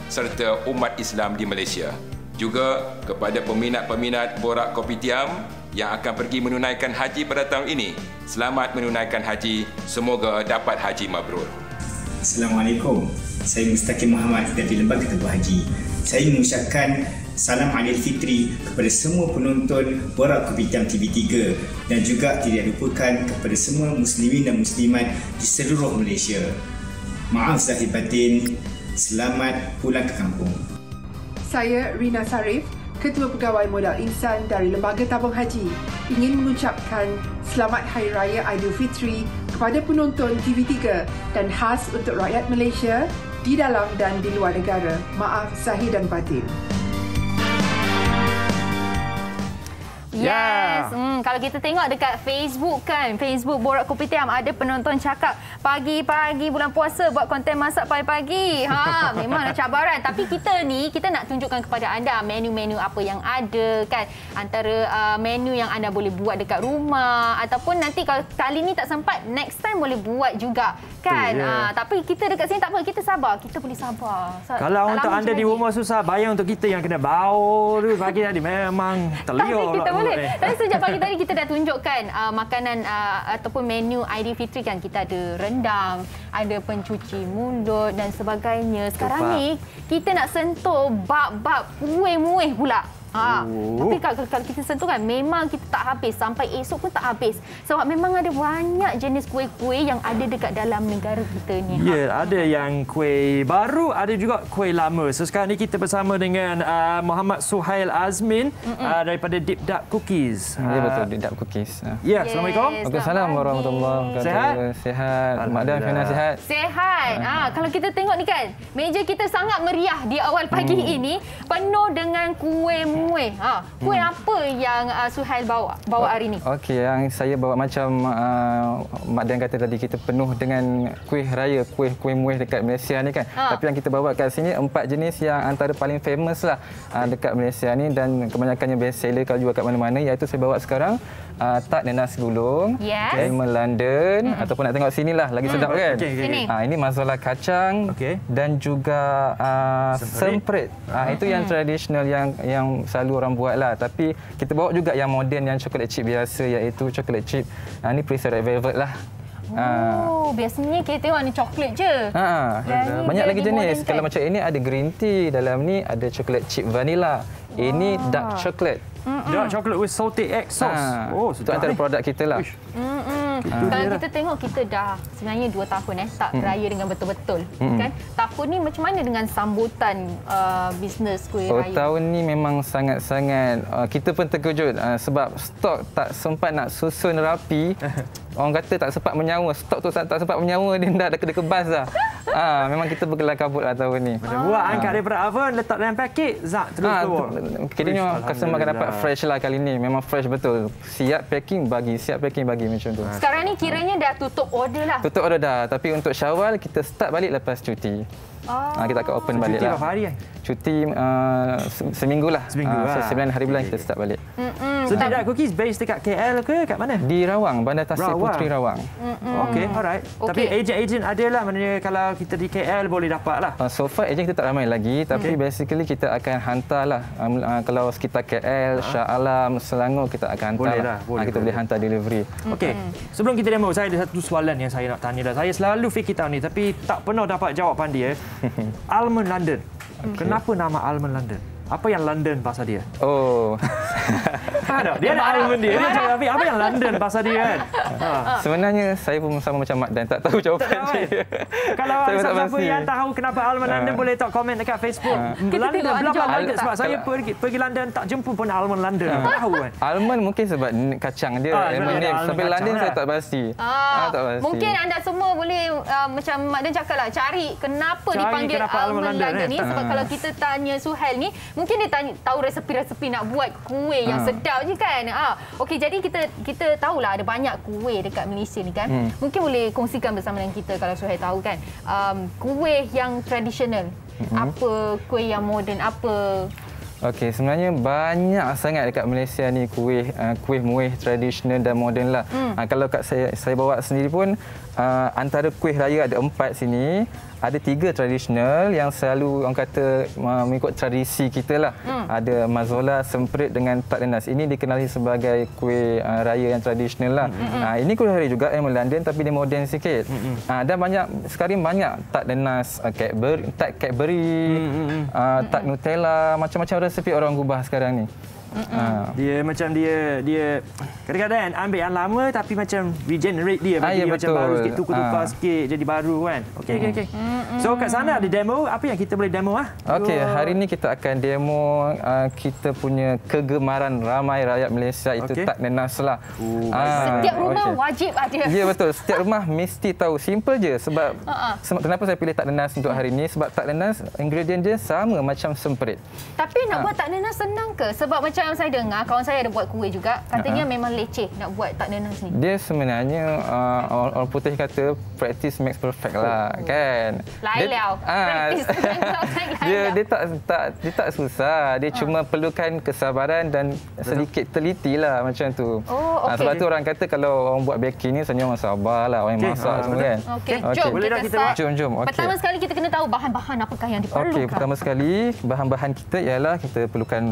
serta umat Islam di Malaysia. Juga kepada peminat-peminat Borak Kopitiam yang akan pergi menunaikan haji pada tahun ini, selamat menunaikan haji, semoga dapat haji mabrur. Assalamualaikum. Saya Mustaqim Muhammad dari Lembaga Tabung Haji. Saya mengucapkan Salam Aidilfitri kepada semua penonton Borak Kopitiam TV3 dan juga tidak lupakan kepada semua muslimin dan muslimat di seluruh Malaysia. Maaf zahir batin. Selamat pulang ke kampung. Saya Rina Sarif, Ketua Pegawai Modal Insan dari Lembaga Tabung Haji, ingin mengucapkan Selamat Hari Raya Aidilfitri kepada penonton TV3 dan khas untuk rakyat Malaysia di dalam dan di luar negara. Maaf zahir dan batin. Yes. Kalau kita tengok dekat Facebook kan, Facebook Borak Kopitiam, ada penonton cakap pagi-pagi bulan puasa buat konten masak pagi-pagi. Memang ada cabaran. Tapi kita ni, kita nak tunjukkan kepada anda menu-menu apa yang ada kan. Antara menu yang anda boleh buat dekat rumah ataupun nanti kalau kali ni tak sempat, next time boleh buat juga kan. Tapi kita dekat sini tak apa, kita sabar. Kita boleh sabar. Kalau untuk anda di rumah susah, bayang untuk kita yang kena bau tu pagi tadi memang terliur. Tapi kita boleh. Tapi sejak pagi tadi kita dah tunjukkan makanan ataupun menu Aidilfitri kan. Kita ada rendang, ada pencuci mulut dan sebagainya. Sekarang ni kita nak sentuh bab-bab kuih-muih pula. Tapi kalau kita sentuh kan memang kita tak habis, sampai esok pun tak habis, sebab memang ada banyak jenis kuih-kuih yang ada dekat dalam negara kita ni. Ya, ada yang kuih baru, ada juga kuih lama. So sekarang ni kita bersama dengan Muhammad Suhail Azmin daripada Deep Dark Cookies. Ya betul, Deep Dark Cookies. Ya, Assalamualaikum. Waalaikumsalam warahmatullahi wabarakatuh. Sehat? Sehat. Mak Dan Fiona sihat? Sehat. Kalau kita tengok ni kan, meja kita sangat meriah di awal pagi ini, penuh dengan kuih. Kuih apa yang Suhail bawa hari ini? Okey, yang saya bawa macam Mak Dan kata tadi, kita penuh dengan kuih raya, kuih muih dekat Malaysia ni kan. Tapi yang kita bawa kat sini 4 jenis yang antara paling famous lah dekat Malaysia ni dan kebanyakannya best seller kalau jual kat mana-mana, iaitu saya bawa sekarang tart nanas gulung, almond London, ataupun nak tengok sini lah, lagi sedap kan. Ini mazola kacang dan juga semprit. Itu yang tradisional yang selalu orang buat lah. Tapi kita bawa juga yang moden, yang coklat chip biasa, iaitu coklat chip. Ini Pressure Red Velvet lah. Biasanya kita tengok ni coklat je. Banyak lagi jenis. Kalau macam ini ada green tea, dalam ni ada coklat chip vanilla. Ini dark chocolate. Dark chocolate with salted egg sauce. Itu antara produk kita lah. Kalau kita tengok, kita dah sebenarnya 2 tahun tak raya dengan betul-betul. Kan? Tahun ni macam mana dengan sambutan bisnes kuih raya? Tahun ni memang sangat-sangat kita pun terkejut sebab stok tak sempat nak susun rapi. Orang kata tak sempat menyawa, stok tu tak sempat menyawa, dia dah kebas dah. Memang kita bergelar kabut lah tahun ni. Buat angkat daripada oven, letak dalam paket, terus keluar. Kiranya customer akan dapat fresh lah kali ni. Memang fresh betul. Siap packing bagi macam tu. Sekarang ni kiranya dah tutup order lah. Tutup order dah. Tapi untuk Syawal kita start balik lepas cuti. Kita akan open balik lah. Cuti berapa hari? Cuti seminggu lah. So 9 hari bulan kita start balik. So Deep Dark Cookies based dekat KL ke kat mana? Di Rawang, Bandar Tasik Puteri Rawang. Okey, alright. Tapi ejen-ejen ada lah, maknanya kalau kita di KL boleh dapat lah. So far ejen kita tak ramai lagi, tapi basically kita akan hantar lah. Kalau sekitar KL, Shah Alam, Selangor kita akan hantar lah. Kita boleh hantar delivery. Okey, sebelum kita demo, saya ada satu soalan yang saya nak tanya dah. Saya selalu fikir tahun ni tapi tak pernah dapat jawapan dia. Almond London. Kenapa nama Almond London? Apa yang London pasal dia? Dia ada almond dia. Dia cakap, tapi apa yang London pasal dia kan? Sebenarnya saya pun sama macam Mak Dan, tak tahu jawapan dia. Kalau ada siapa yang tahu kenapa Almond London, boleh tak komen dekat Facebook. London, London. Sebab saya pergi London tak jumpa pun Almond London. Tahu kan? Almond mungkin sebab kacang dia. Sampai London saya tak pasti. Mungkin anda semua boleh macam Mak Dan cakap lah, cari kenapa dipanggil Almond London ni. Sebab kalau kita tanya Suhail ni, mungkin dia tahu resepi-resepi nak buat kuih yang sedap je kan. Okey, jadi kita tahulah ada banyak kuih dekat Malaysia ni kan. Mungkin boleh kongsikan bersama dengan kita kalau Suhail tahu kan. Kuih yang tradisional, apa kuih yang moden, apa? Okey, sebenarnya banyak sangat dekat Malaysia ni kuih muih tradisional dan moden lah. Kalau kat saya bawa sendiri pun antara kuih raya ada 4 sini. Ada 3 tradisional yang selalu orang kata mengikut tradisi kita lah. Ada mazola, semprit dengan tart nanas. Ini dikenali sebagai kuih raya yang tradisional lah. Ini kuih raya juga yang London tapi dia moden sikit. Dan sekarang banyak tart nanas, tart Cadbury, tart Nutella, macam-macam resepi orang ubah sekarang ni. Dia macam dia kadang-kadang ambil yang lama tapi macam regenerate dia bagi macam baru sikit, tukar-tukar sikit jadi baru kan. Okey. So kat sana ada demo, apa yang kita boleh demo Okey, hari ni kita akan demo kita punya kegemaran ramai rakyat Malaysia, itu tart nanas lah. Setiap rumah wajib ada. Ya betul, setiap rumah mesti tahu. Simple je sebab kenapa saya pilih tart nanas untuk hari ni, sebab tart nanas ingredient dia sama macam semprit. Tapi nak buat tart nanas senang ke? Sebab macam macam saya dengar, kawan saya ada buat kuih juga. Katanya memang leceh nak buat tak nanas ni. Dia sebenarnya orang putih kata practice makes perfect lah, kan? Lain liao. Practice makes perfect. Dia tak susah. Dia cuma perlukan kesabaran dan sedikit teliti lah macam tu. Sebab tu orang kata kalau orang buat baking ni sebenarnya orang sabar lah, orang yang masak semua kan. Okey, jom kita start. Jom. Pertama sekali kita kena tahu bahan-bahan apakah yang diperlukan. Okey, pertama sekali bahan-bahan kita ialah kita perlukan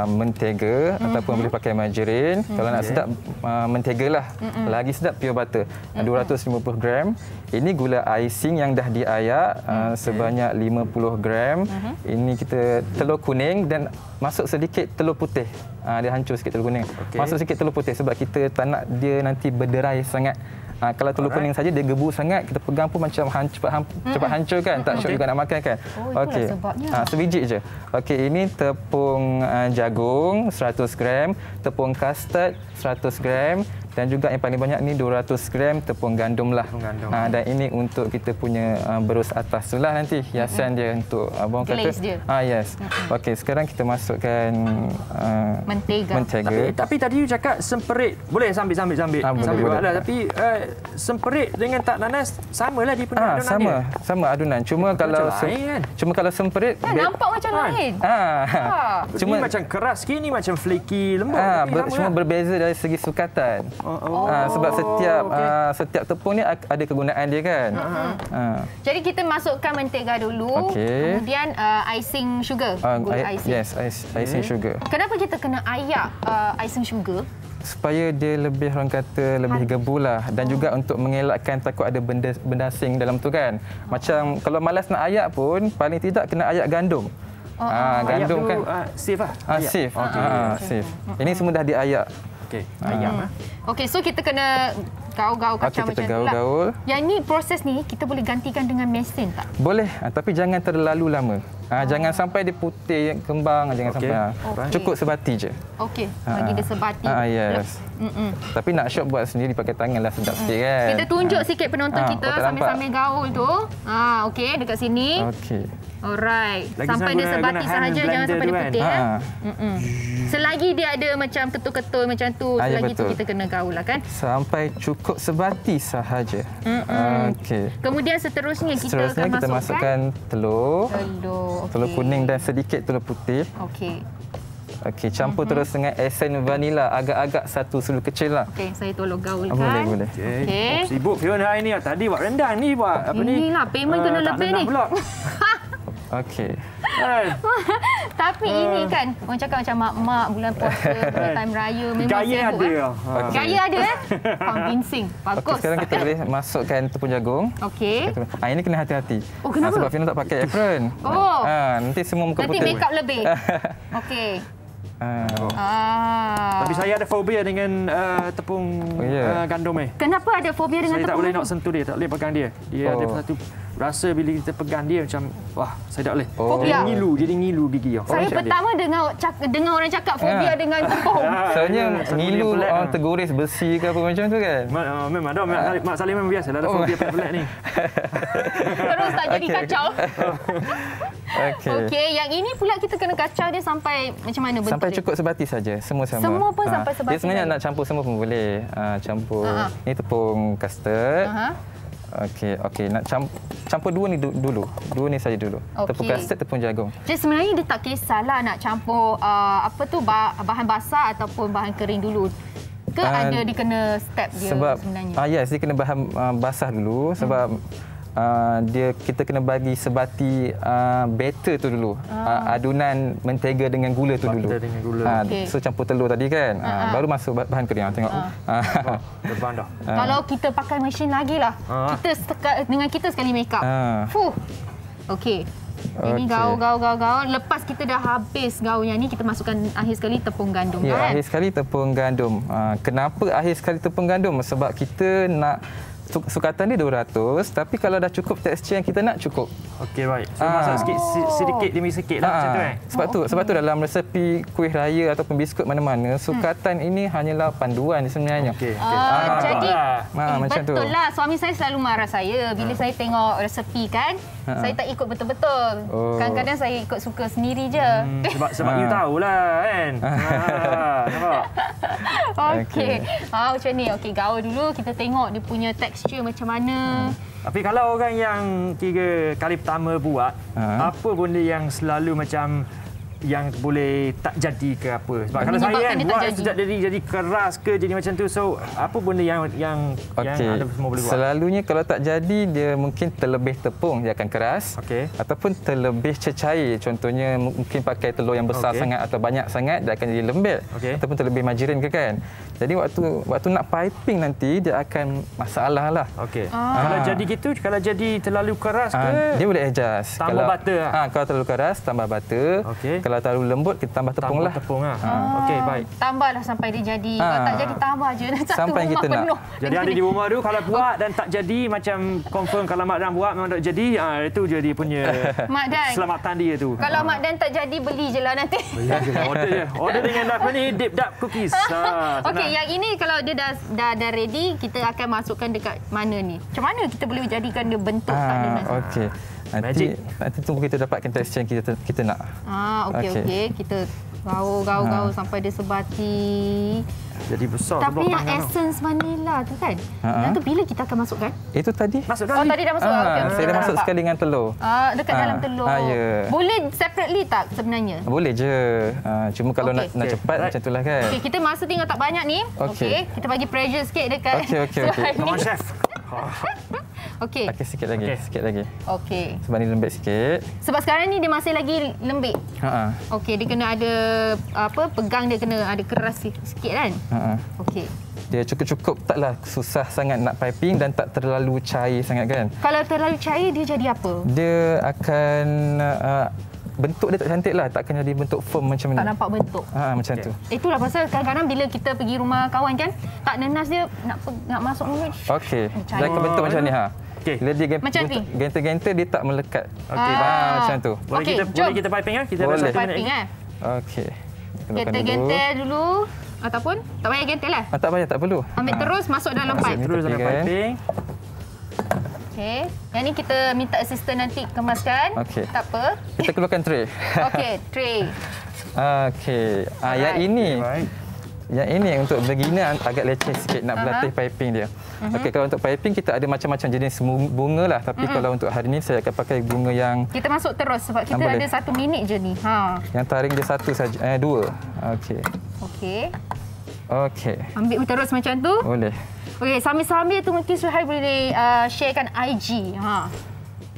mentega ataupun boleh pakai margarin. Kalau nak sedap mentega lah. Lagi sedap pure butter. 250 gram. Ini gula icing yang dah diayak sebanyak 50 gram. Ini kita telur kuning dan masuk sedikit telur putih. Dia hancur sikit telur kuning. Masuk sikit telur putih sebab kita tak nak dia nanti berderai sangat. Kalau telur kuning saja dia gebu sangat, kita pegang pun macam cepat hancur kan, tak syok juga nak makan kan. Okey. Sebiji je. Okey, ini tepung jagung 100 gram, tepung custard 100 gram dan juga yang paling banyak ni 200 gram tepung gandum lah. Dan ini untuk kita punya berus atas tu lah nanti hiasan dia untuk abang kata. Yes. Okey, sekarang kita masukkan mentega. Tapi tadi you cakap semperit. Boleh sambil. Boleh. Tapi semperit dengan tak nanas samalah dia punya adunan dia. Sama adunan. Cuma kalau semperit nampak macam lain. Cuma macam keras sikit, ni macam flaky lembut. Cuma berbeza dari segi sukatan. Sebab setiap tepung ni ada kegunaan dia kan. Jadi kita masukkan mentega dulu, kemudian icing sugar. Gula icing. Yes, icing sugar. Kenapa kita kena ayak icing sugar? Supaya dia lebih, orang kata, lebih gebu lah. Dan juga untuk mengelakkan takut ada benda asing dalam tu kan. Macam kalau malas nak ayak pun, paling tidak kena ayak gandum. Gandum kan safe lah. Safe. Safe. Ini semua dah diayak. Okey, ayam. Okey, so kita kena gaul-gaul kacang macam tu lah. Yang ni proses ni kita boleh gantikan dengan mesin tak? Boleh, tapi jangan terlalu lama. Jangan sampai dia putih kembang, jangan sampai. Cukup sebati je. Okey, bagi dia sebati. Yes. Tapi nak syok buat sendiri pakai tangan lah, sedap sikit kan. Kita tunjuk sikit penonton kita sambil-sambil gaul tu. Okey, dekat sini. Okey. Alright. Sampai dia sebati sahaja, jangan sampai dia putih kan. Selagi dia ada macam ketul-ketul macam tu, selagi tu kita kena gaul lah kan. Sampai cukup sebati sahaja. Okey. Kemudian seterusnya kita masukkan telur kuning dan sedikit telur putih. Okey. Okey, campur terus dengan esen vanila agak-agak satu sulu kecil lah. Okey, saya tolong gaulkan. Boleh. Okey. Sibuk Fiona hari ni. Tadi buat rendang ni buat apa ni? Inilah payment kena lebih ni. Okey. Tapi ini kan orang cakap macam mak-mak bulan puasa, bulan time raya memang gaya sibuk. Ada. Gaya ada convincing. Bagus. Okay, sekarang kita boleh masukkan tepung jagung. Okey. Ini kena hati-hati. Kenapa? Sebab Fiona tak pakai apron. Nanti semua muka putih. Nanti makeup lebih. Okey. Tapi saya ada fobia dengan tepung gandum ni. Kenapa ada fobia dengan saya tepung? Saya tak boleh nak sentuh dia, tak boleh pegang dia. Dia ada satu rasa bila kita pegang dia macam saya tak boleh. Fobia. Jadi ngilu gigi. Saya pertama dengar orang cakap fobia dengan tepung. Sebenarnya ngilu orang tergores besi ke apa macam tu kan? Memang dah Mak Salim memang biasa ada fobia pelik ni. Terus tak jadi kacau. Okey, yang ini pula kita kena kacau dia sampai macam mana bentuk? Sampai cukup sebati saja, semua sama. Semua pun sampai sebati. Dia sebenarnya nak campur semua pun boleh. Campur ni tepung custard. Okey, nak campur dua ni dulu. Dua ni saja dulu. Tepung custard, tepung jagung. Jadi sebenarnya dia tak kisahlah nak campur bahan basah ataupun bahan kering dulu. Ke ada dikena step dia sebenarnya? Yes, dia kena bahan basah dulu sebab kita kena bagi sebati batter tu dulu. Adunan mentega dengan gula tu dulu. So campur telur tadi kan. Baru masuk bahan kering. Tengok. Kalau kita pakai mesin lagi lah. Dengan kita sekali make up. Okey. Ini gaul. Lepas kita dah habis gaulnya ni, kita masukkan akhir sekali tepung gandum kan? Akhir sekali tepung gandum. Kenapa akhir sekali tepung gandum? Sebab kita nak sukatan dia 200, tapi kalau dah cukup tekstur yang kita nak cukup. Okey, baik. So masak sedikit demi sikit lah macam tu Sebab tu dalam resepi kuih raya ataupun biskut mana-mana, sukatan ini hanyalah panduan sebenarnya. Jadi macam betul lah, suami saya selalu marah saya bila saya tengok resepi kan. Saya tak ikut betul-betul. Kadang-kadang saya ikut suka sendiri je. Sebab you tahulah kan. Nampak? Okey. Macam ni. Okey, gaul dulu kita tengok dia punya tekstur macam mana. Tapi kalau orang yang kira kali pertama buat, apa benda yang selalu macam yang boleh tak jadi ke apa? Sebab kalau saya kan buat tak jadi keras ke jadi macam tu. So apa benda yang ada semua boleh buat? Selalunya kalau tak jadi dia mungkin terlebih tepung dia akan keras. Ataupun terlebih cecair. Contohnya mungkin pakai telur yang besar sangat atau banyak sangat dia akan jadi lembek. Ataupun terlebih margarin ke kan. Jadi waktu nak piping nanti dia akan masalah lah. Kalau jadi gitu, kalau jadi terlalu keras ke? Dia boleh adjust. Tambah butter. Kalau terlalu keras tambah butter. Kalau terlalu lembut kita tambah tepung lah. Okey, baik. Tambahlah sampai dia jadi. Kalau tak jadi tambah je satu sampai rumah kita penuh. Jadi ada di rumah tu kalau buat dan tak jadi macam confirm kalau Mak Dan buat memang tak jadi, itu je dia punya selamatan dia tu. Kalau Mak Dan tak jadi beli je lah nanti. Order je. Order dengan apa ni? Deep Dark Cookies. Okey, yang ini kalau dia dah ready, kita akan masukkan dekat mana ni? Macam mana kita boleh jadikan dia bentuk tak ada nasi? Okey. Nanti tunggu kita dapatkan tekstur yang kita nak. Okey. Kita gaul sampai dia sebati. Jadi besar. Tapi yang essence vanilla tu kan? Yang tu bila kita akan masukkan? Itu tadi. Masuk dah. Tadi dah masuk. Saya dah masuk sekali dengan telur. Dekat dalam telur. Boleh separately tak sebenarnya? Boleh je. Cuma kalau nak cepat macam itulah kan. Okey, kita masa tinggal tak banyak ni. Okey. Kita bagi pressure sikit dekat. Okey. Come on, chef. Okey. Pakai sikit lagi. Okey. Sebab ni lembek sikit. Sebab sekarang ni dia masih lagi lembik. Okey, dia kena ada pegang dia kena ada keras sikit kan? Okey. Dia cukup taklah susah sangat nak piping dan tak terlalu cair sangat kan? Kalau terlalu cair dia jadi apa? Dia akan bentuk dia tak cantik lah, tak akan jadi bentuk firm macam ni. Tak nampak bentuk. Macam tu. Itulah pasal kadang-kadang bila kita pergi rumah kawan kan, tak nenas dia nak masuk mulut. Okey. Dia akan bentuk macam ni Bila dia genter-genter dia tak melekat. Macam tu. Boleh kita piping Kita boleh. Piping Okey. Genter dulu ataupun tak payah genter lah. Tak payah, tak perlu. Ambil terus masuk dalam pipe. Terus dalam piping. Okey. Yang ni kita minta assistant nanti kemaskan. Tak apa. Kita keluarkan tray. Okey, tray. Okey. Yang ini. Yang ini untuk beginner agak leceh sikit nak berlatih piping dia. Okey, kalau untuk piping kita ada macam-macam jenis bunga lah. Tapi kalau untuk hari ini saya akan pakai bunga yang... Kita masuk terus sebab kita ada 1 minit je ni. Yang taring dia satu saja, 2. Okey. Okey. Ambil terus macam tu. Boleh. Okey, sambil-sambil tu mungkin Suhail boleh sharekan IG.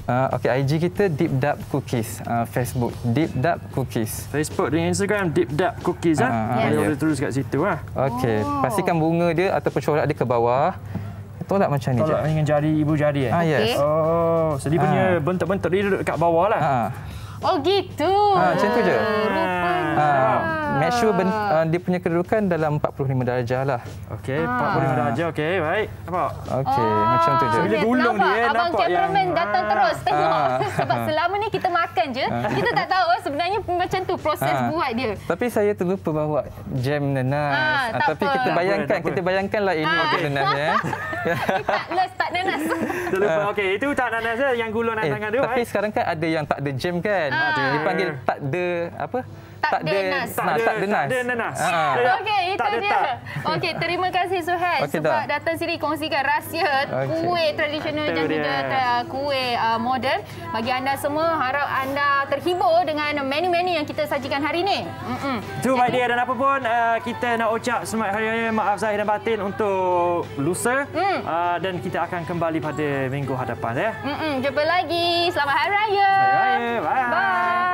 Okey, IG kita Deep Dark Cookies. Facebook Deep Dark Cookies. Facebook dengan Instagram Deep Dark Cookies. Boleh terus kat situ Okey, pastikan bunga dia ataupun corak dia ke bawah. Tolak macam ni. Tolak dengan jari ibu jari Yes. So dia punya bentuk-bentuk dia duduk kat bawah lah. Oh gitu. Macam tu je. Rupanya. Make sure dia punya kedudukan dalam 45 darjah lah. Okey, 45 darjah. Okey, baik. Nampak? Okey, macam tu je. Bila gulung dia, Abang cameraman datang terus tengok. Sebab selama ni kita makan je, kita tak tahu sebenarnya macam tu proses buat dia. Tapi saya terlupa bawa jam nanas. Tapi kita bayangkanlah ini jam nanas ya. Tak nanas. Terlupa. Okey, itu tak nanas yang gulung dalam tangan tu. Tapi sekarang kan ada yang tak ada jam kan. Dipanggil tak ada apa? Tak ada nanas. Okey, itu dia. Okey, terima kasih Suhail sebab datang sini kongsikan rahsia kuih tradisional dan juga kuih moden. Bagi anda semua, harap anda terhibur dengan menu-menu yang kita sajikan hari ini. Tu my dear, dan apa pun kita nak ucap selamat Hari Raya maaf zahir dan batin untuk lusa dan kita akan kembali pada minggu hadapan ya. Jumpa lagi. Selamat Hari Raya. Hari Raya. Bye.